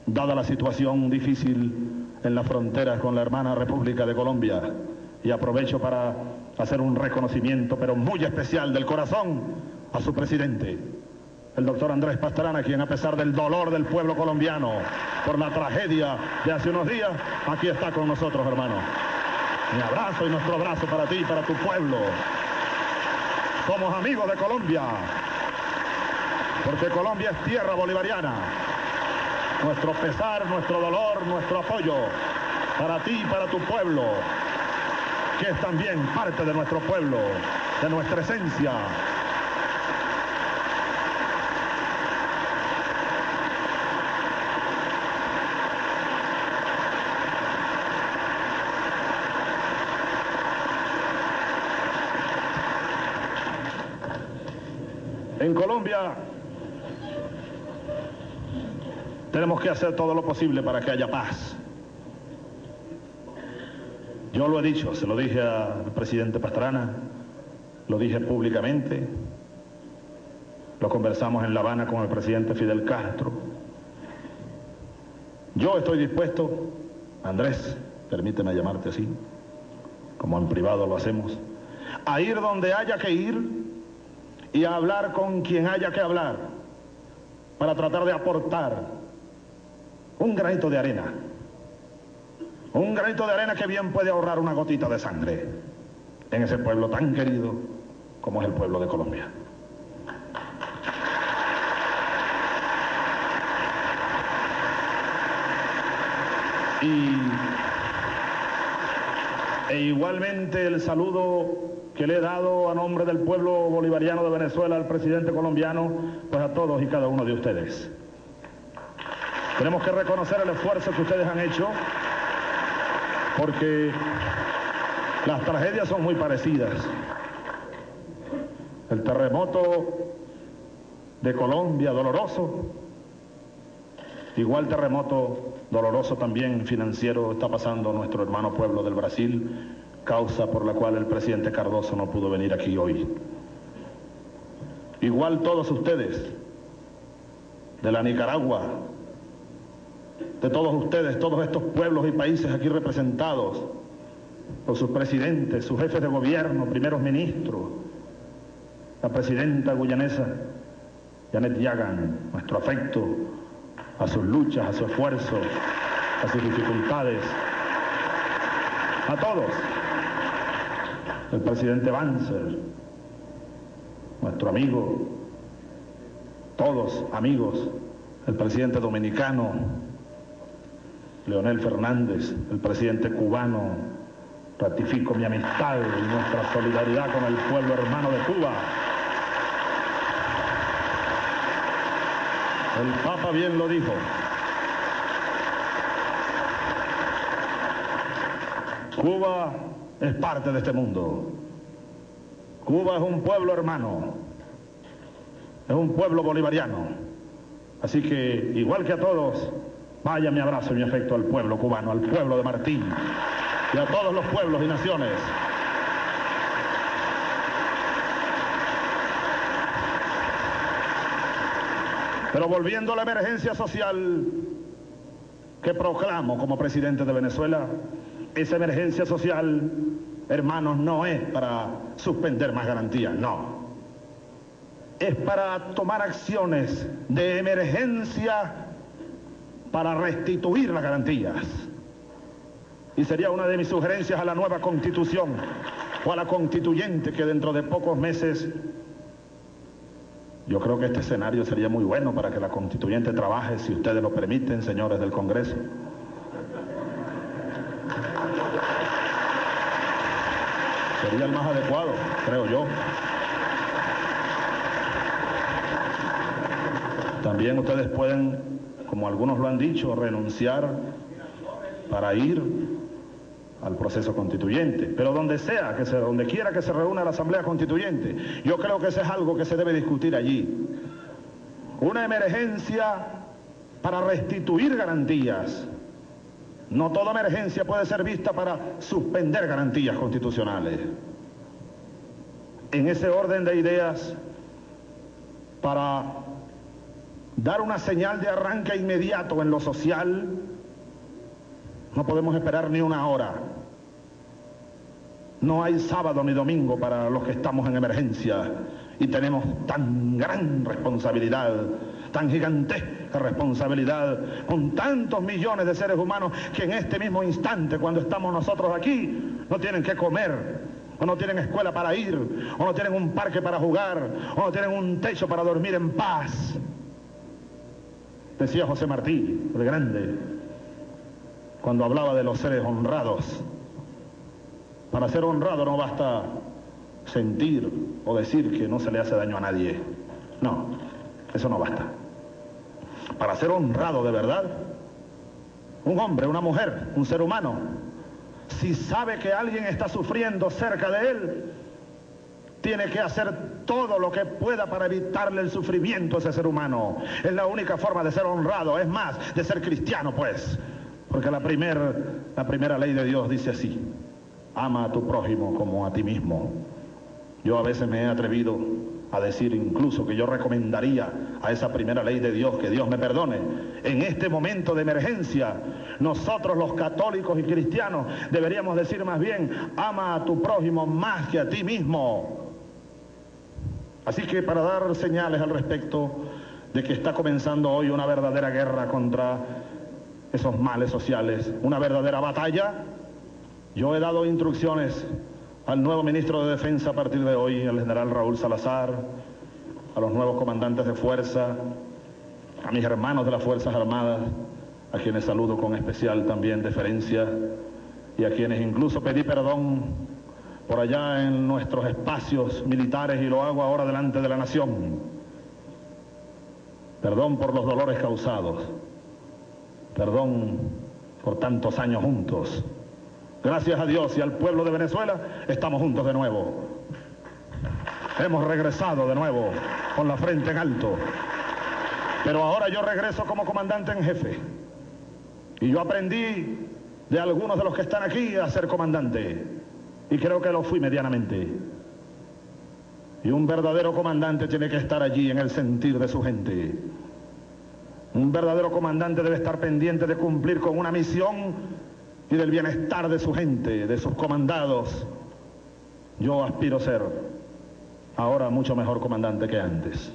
dada la situación difícil en la frontera con la hermana República de Colombia. Y aprovecho para hacer un reconocimiento, pero muy especial del corazón, a su presidente, el doctor Andrés Pastrana, quien a pesar del dolor del pueblo colombiano por la tragedia de hace unos días, aquí está con nosotros, hermano. Mi abrazo y nuestro abrazo para ti y para tu pueblo. Somos amigos de Colombia, porque Colombia es tierra bolivariana. Nuestro pesar, nuestro dolor, nuestro apoyo para ti y para tu pueblo, que es también parte de nuestro pueblo, de nuestra esencia. En Colombia tenemos que hacer todo lo posible para que haya paz. Yo lo he dicho, se lo dije al presidente Pastrana, lo dije públicamente, lo conversamos en La Habana con el presidente Fidel Castro. Yo estoy dispuesto, Andrés, permíteme llamarte así, como en privado lo hacemos, a ir donde haya que ir y a hablar con quien haya que hablar para tratar de aportar un granito de arena. Un granito de arena que bien puede ahorrar una gotita de sangre en ese pueblo tan querido como es el pueblo de Colombia. E igualmente el saludo que le he dado a nombre del pueblo bolivariano de Venezuela al presidente colombiano, pues a todos y cada uno de ustedes. Tenemos que reconocer el esfuerzo que ustedes han hecho, porque las tragedias son muy parecidas. El terremoto de Colombia, doloroso, igual terremoto doloroso también financiero está pasando nuestro hermano pueblo del Brasil, causa por la cual el presidente Cardoso no pudo venir aquí hoy. Igual todos ustedes, de la Nicaragua, de todos ustedes, todos estos pueblos y países aquí representados por sus presidentes, sus jefes de gobierno, primeros ministros, la presidenta guyanesa, Janet Jagan, nuestro afecto a sus luchas, a su esfuerzo, a sus dificultades, a todos, el presidente Banzer, nuestro amigo, todos amigos, el presidente dominicano, Leonel Fernández, el presidente cubano, ratifico mi amistad y nuestra solidaridad con el pueblo hermano de Cuba. El Papa bien lo dijo. Cuba es parte de este mundo. Cuba es un pueblo hermano, es un pueblo bolivariano. Así que, igual que a todos, vaya mi abrazo y mi afecto al pueblo cubano, al pueblo de Martín y a todos los pueblos y naciones. Pero volviendo a la emergencia social que proclamo como presidente de Venezuela, esa emergencia social, hermanos, no es para suspender más garantías, no. Es para tomar acciones de emergencia para restituir las garantías. Y sería una de mis sugerencias a la nueva Constitución o a la constituyente que dentro de pocos meses. Yo creo que este escenario sería muy bueno para que la constituyente trabaje, si ustedes lo permiten, señores del Congreso. Sería el más adecuado, creo yo. También ustedes pueden, como algunos lo han dicho, renunciar para ir al proceso constituyente, pero donde quiera que se reúna la Asamblea Constituyente, yo creo que eso es algo que se debe discutir allí. Una emergencia para restituir garantías. No toda emergencia puede ser vista para suspender garantías constitucionales. En ese orden de ideas, para dar una señal de arranque inmediato en lo social, no podemos esperar ni una hora. No hay sábado ni domingo para los que estamos en emergencia y tenemos tan gran responsabilidad, tan gigantesca responsabilidad, con tantos millones de seres humanos que en este mismo instante, cuando estamos nosotros aquí, no tienen que comer, o no tienen escuela para ir, o no tienen un parque para jugar, o no tienen un techo para dormir en paz. Decía José Martí, el grande, cuando hablaba de los seres honrados. Para ser honrado no basta sentir o decir que no se le hace daño a nadie. No, eso no basta. Para ser honrado de verdad, un hombre, una mujer, un ser humano, si sabe que alguien está sufriendo cerca de él, tiene que hacer todo lo que pueda para evitarle el sufrimiento a ese ser humano. Es la única forma de ser honrado, es más, de ser cristiano, pues. Porque la primera ley de Dios dice así: ama a tu prójimo como a ti mismo. Yo a veces me he atrevido a decir incluso que yo recomendaría a esa primera ley de Dios, que Dios me perdone, en este momento de emergencia, nosotros los católicos y cristianos deberíamos decir más bien: ama a tu prójimo más que a ti mismo. Así que para dar señales al respecto de que está comenzando hoy una verdadera guerra contra esos males sociales, una verdadera batalla, yo he dado instrucciones al nuevo ministro de Defensa a partir de hoy, al general Raúl Salazar, a los nuevos comandantes de fuerza, a mis hermanos de las Fuerzas Armadas, a quienes saludo con especial también deferencia y a quienes incluso pedí perdón por allá en nuestros espacios militares y lo hago ahora delante de la nación. Perdón por los dolores causados, perdón por tantos años juntos. Gracias a Dios y al pueblo de Venezuela estamos juntos de nuevo. Hemos regresado de nuevo con la frente en alto. Pero ahora yo regreso como comandante en jefe. Y yo aprendí de algunos de los que están aquí a ser comandante. Y creo que lo fui medianamente. Y un verdadero comandante tiene que estar allí en el sentir de su gente. Un verdadero comandante debe estar pendiente de cumplir con una misión y del bienestar de su gente, de sus comandados. Yo aspiro a ser ahora mucho mejor comandante que antes.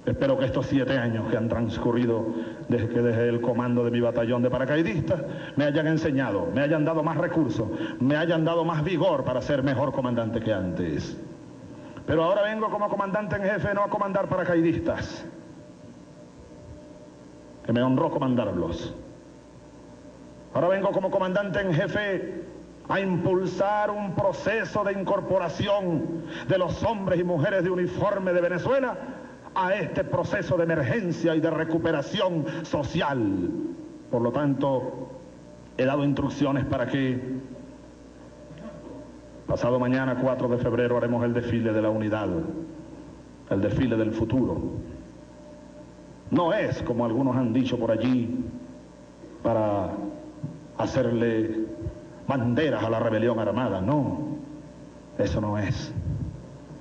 Espero que estos 7 años que han transcurrido desde que dejé el comando de mi batallón de paracaidistas me hayan enseñado, me hayan dado más recursos, me hayan dado más vigor para ser mejor comandante que antes. Pero ahora vengo como comandante en jefe no a comandar paracaidistas, que me honró comandarlos. Ahora vengo como comandante en jefe a impulsar un proceso de incorporación de los hombres y mujeres de uniforme de Venezuela a este proceso de emergencia y de recuperación social. Por lo tanto, he dado instrucciones para que pasado mañana, 4 de febrero, haremos el desfile de la unidad, el desfile del futuro. No es, como algunos han dicho por allí, para hacerle banderas a la rebelión armada, no, eso no es,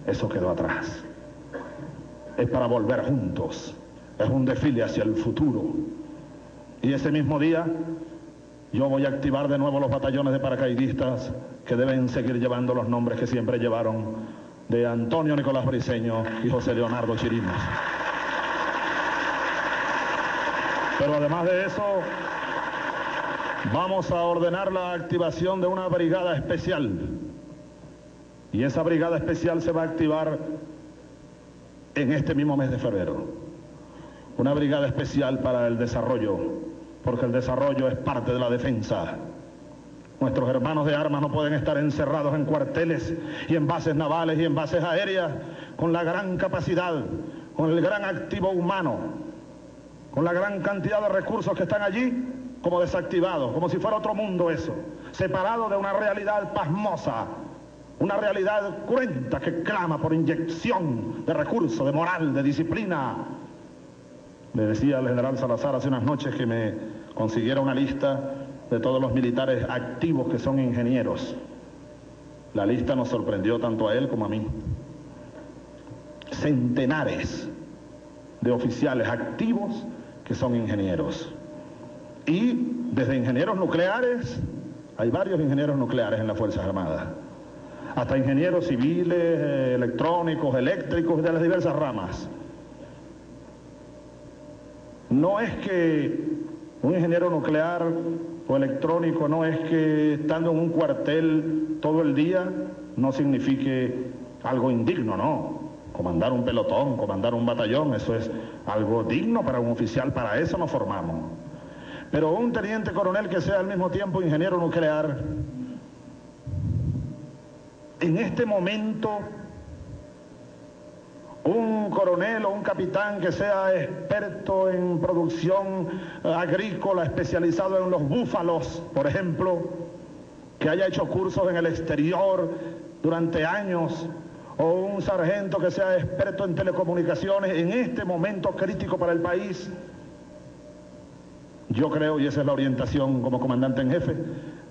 eso quedó atrás. Es para volver juntos, es un desfile hacia el futuro. Y ese mismo día yo voy a activar de nuevo los batallones de paracaidistas que deben seguir llevando los nombres que siempre llevaron, de Antonio Nicolás Briceño y José Leonardo Chirinos. Pero además de eso, vamos a ordenar la activación de una brigada especial. Y esa brigada especial se va a activar en este mismo mes de febrero. Una brigada especial para el desarrollo, porque el desarrollo es parte de la defensa. Nuestros hermanos de armas no pueden estar encerrados en cuarteles y en bases navales y en bases aéreas con la gran capacidad, con el gran activo humano, con la gran cantidad de recursos que están allí, como desactivados, como si fuera otro mundo eso, separado de una realidad pasmosa, una realidad cruenta que clama por inyección de recursos, de moral, de disciplina. Le decía al general Salazar hace unas noches que me consiguiera una lista de todos los militares activos que son ingenieros. La lista nos sorprendió tanto a él como a mí. Centenares de oficiales activos que son ingenieros. Y desde ingenieros nucleares, hay varios ingenieros nucleares en las Fuerzas Armadas, hasta ingenieros civiles, electrónicos, eléctricos, de las diversas ramas. No es que un ingeniero nuclear o electrónico, no es que estando en un cuartel todo el día no signifique algo indigno, no. Comandar un pelotón, comandar un batallón, eso es algo digno para un oficial, para eso nos formamos. Pero un teniente coronel que sea al mismo tiempo ingeniero nuclear, en este momento, un coronel o un capitán que sea experto en producción agrícola, especializado en los búfalos, por ejemplo, que haya hecho cursos en el exterior durante años, o un sargento que sea experto en telecomunicaciones, en este momento crítico para el país, yo creo, y esa es la orientación como comandante en jefe,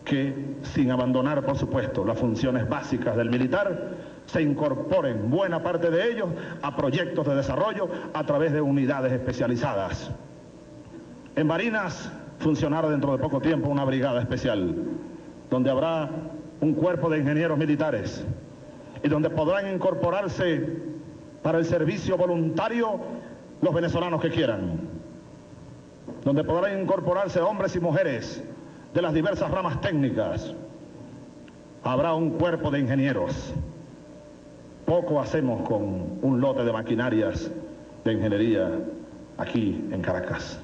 que sin abandonar, por supuesto, las funciones básicas del militar, se incorporen buena parte de ellos a proyectos de desarrollo a través de unidades especializadas. En Barinas funcionará dentro de poco tiempo una brigada especial, donde habrá un cuerpo de ingenieros militares y donde podrán incorporarse para el servicio voluntario los venezolanos que quieran, donde podrán incorporarse hombres y mujeres de las diversas ramas técnicas. Habrá un cuerpo de ingenieros. Poco hacemos con un lote de maquinarias de ingeniería aquí en Caracas.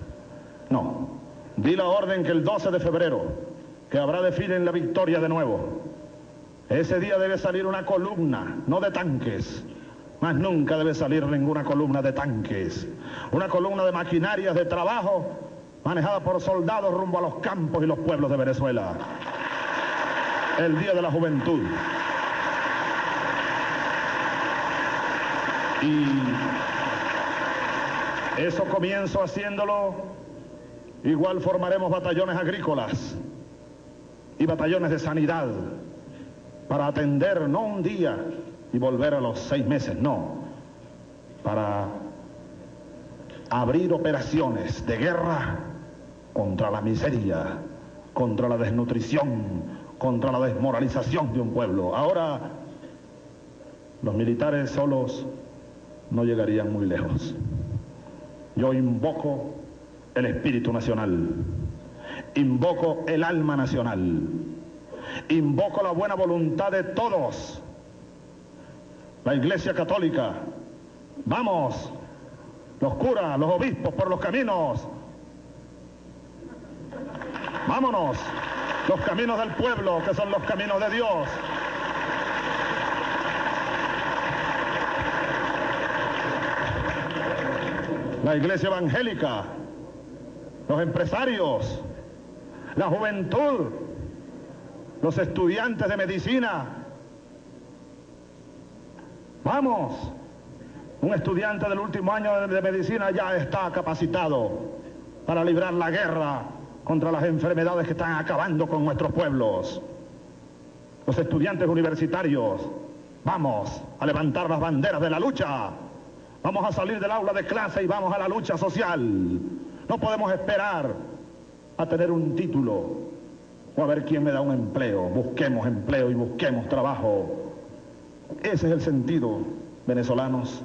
No, Di la orden que el 12 de febrero, que habrá desfile en La Victoria de nuevo, ese día debe salir una columna, no de tanques, más nunca debe salir ninguna columna de tanques, una columna de maquinarias de trabajo manejada por soldados rumbo a los campos y los pueblos de Venezuela. El Día de la Juventud. Y eso comienzo haciéndolo. Igual formaremos batallones agrícolas y batallones de sanidad para atender no un día y volver a los 6 meses, no, para abrir operaciones de guerra contra la miseria, contra la desnutrición, contra la desmoralización de un pueblo. Ahora, los militares solos no llegarían muy lejos. Yo invoco el espíritu nacional, invoco el alma nacional, invoco la buena voluntad de todos. La Iglesia Católica, vamos, los curas, los obispos por los caminos, vámonos, los caminos del pueblo, que son los caminos de Dios. La Iglesia evangélica, los empresarios, la juventud, los estudiantes de medicina. Vamos, un estudiante del último año de medicina ya está capacitado para librar la guerra contra las enfermedades que están acabando con nuestros pueblos. Los estudiantes universitarios, vamos a levantar las banderas de la lucha. Vamos a salir del aula de clase y vamos a la lucha social. No podemos esperar a tener un título o a ver quién me da un empleo. Busquemos empleo y busquemos trabajo. Ese es el sentido, venezolanos.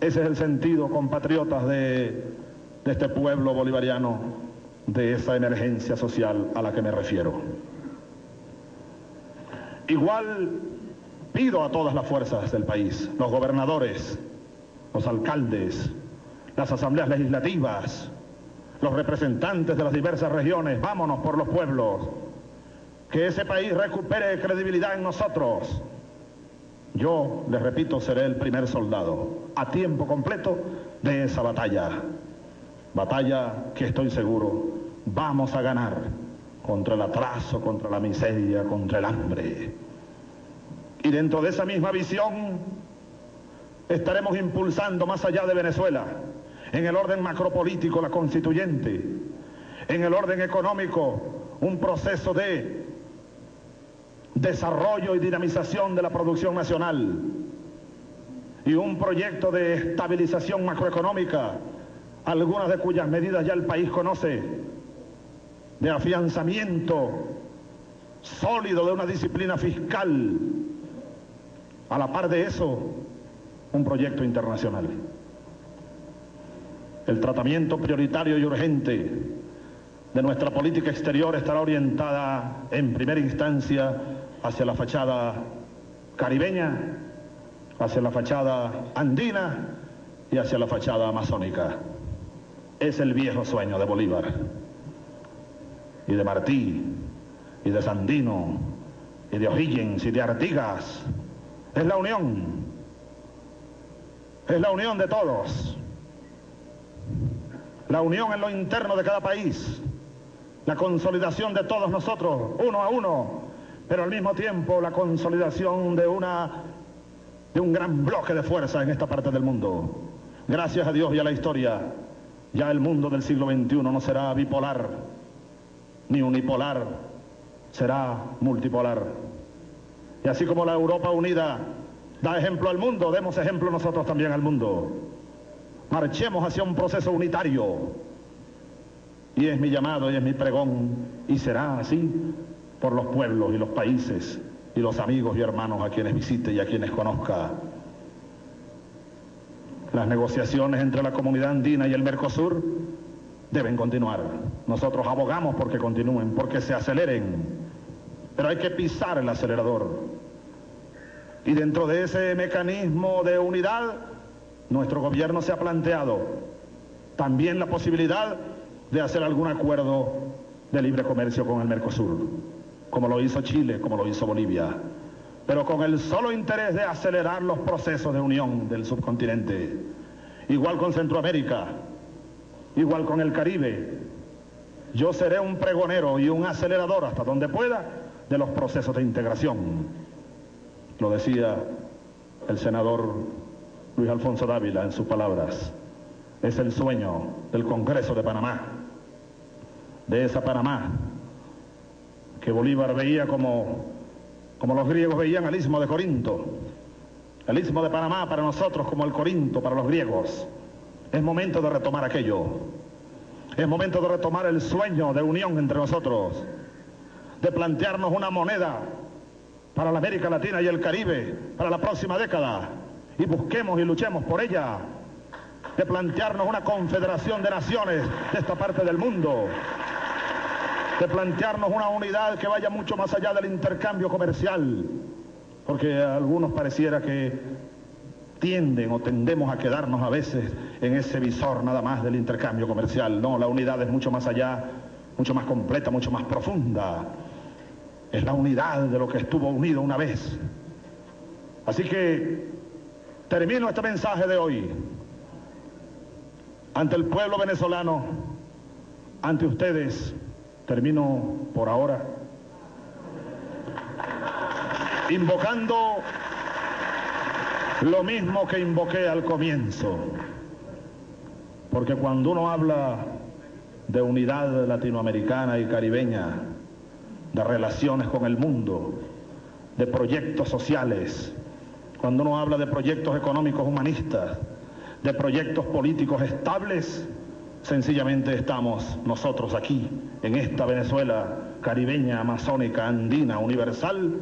Ese es el sentido, compatriotas de este pueblo bolivariano, de esa emergencia social a la que me refiero. Igual pido a todas las fuerzas del país, los gobernadores, los alcaldes, las asambleas legislativas, los representantes de las diversas regiones, vámonos por los pueblos, que ese país recupere credibilidad en nosotros. Yo, les repito, seré el primer soldado a tiempo completo de esa batalla. Batalla que estoy seguro vamos a ganar contra el atraso, contra la miseria, contra el hambre. Y dentro de esa misma visión estaremos impulsando más allá de Venezuela, en el orden macropolítico, la constituyente, en el orden económico, un proceso de desarrollo y dinamización de la producción nacional y un proyecto de estabilización macroeconómica, algunas de cuyas medidas ya el país conoce, de afianzamiento sólido de una disciplina fiscal. A la par de eso, un proyecto internacional. El tratamiento prioritario y urgente de nuestra política exterior estará orientada en primera instancia hacia la fachada caribeña, hacia la fachada andina y hacia la fachada amazónica. Es el viejo sueño de Bolívar y de Martí y de Sandino y de O'Higgins y de Artigas. Es la unión. Es la unión de todos, la unión en lo interno de cada país, la consolidación de todos nosotros, uno a uno, pero al mismo tiempo la consolidación de un gran bloque de fuerza en esta parte del mundo. Gracias a Dios y a la historia, ya el mundo del siglo XXI no será bipolar, ni unipolar, será multipolar. Y así como la Europa unida da ejemplo al mundo, demos ejemplo nosotros también al mundo. Marchemos hacia un proceso unitario. Y es mi llamado y es mi pregón, y será así por los pueblos y los países y los amigos y hermanos a quienes visite y a quienes conozca. Las negociaciones entre la comunidad andina y el Mercosur deben continuar. Nosotros abogamos porque continúen, porque se aceleren, pero hay que pisar el acelerador. Y dentro de ese mecanismo de unidad, nuestro gobierno se ha planteado también la posibilidad de hacer algún acuerdo de libre comercio con el Mercosur, como lo hizo Chile, como lo hizo Bolivia, pero con el solo interés de acelerar los procesos de unión del subcontinente. Igual con Centroamérica, igual con el Caribe. Yo seré un pregonero y un acelerador hasta donde pueda de los procesos de integración. Lo decía el senador Luis Alfonso Dávila en sus palabras. Es el sueño del Congreso de Panamá, de esa Panamá que Bolívar veía como los griegos veían al Istmo de Corinto. El Istmo de Panamá para nosotros como el Corinto para los griegos. Es momento de retomar aquello. Es momento de retomar el sueño de unión entre nosotros, de plantearnos una moneda para la América Latina y el Caribe para la próxima década, y busquemos y luchemos por ella, de plantearnos una confederación de naciones de esta parte del mundo, de plantearnos una unidad que vaya mucho más allá del intercambio comercial, porque a algunos pareciera que tienden o tendemos a quedarnos a veces en ese visor nada más del intercambio comercial. No, la unidad es mucho más allá, mucho más completa, mucho más profunda. Es la unidad de lo que estuvo unido una vez. Así que termino este mensaje de hoy ante el pueblo venezolano, ante ustedes. Termino por ahora invocando lo mismo que invoqué al comienzo, porque cuando uno habla de unidad latinoamericana y caribeña, de relaciones con el mundo, de proyectos sociales, cuando uno habla de proyectos económicos humanistas, de proyectos políticos estables, sencillamente estamos nosotros aquí, en esta Venezuela caribeña, amazónica, andina, universal,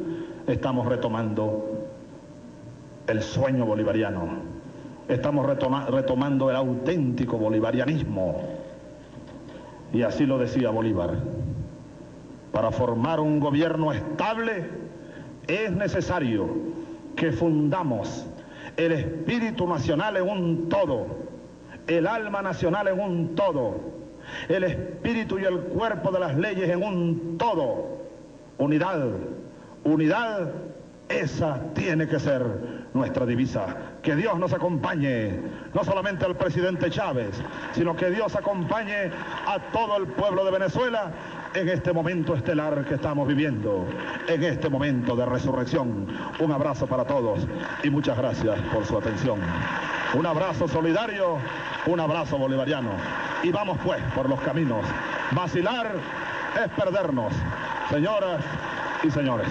estamos retomando el sueño bolivariano, estamos retomando el auténtico bolivarianismo. Y así lo decía Bolívar: para formar un gobierno estable es necesario que fundamos el espíritu nacional en un todo, el alma nacional en un todo, el espíritu y el cuerpo de las leyes en un todo. Unidad, unidad, esa tiene que ser nuestra divisa. Que Dios nos acompañe, no solamente al presidente Chávez, sino que Dios acompañe a todo el pueblo de Venezuela en este momento estelar que estamos viviendo, en este momento de resurrección. Un abrazo para todos y muchas gracias por su atención. Un abrazo solidario, un abrazo bolivariano. Y vamos pues por los caminos. Vacilar es perdernos, señoras y señores.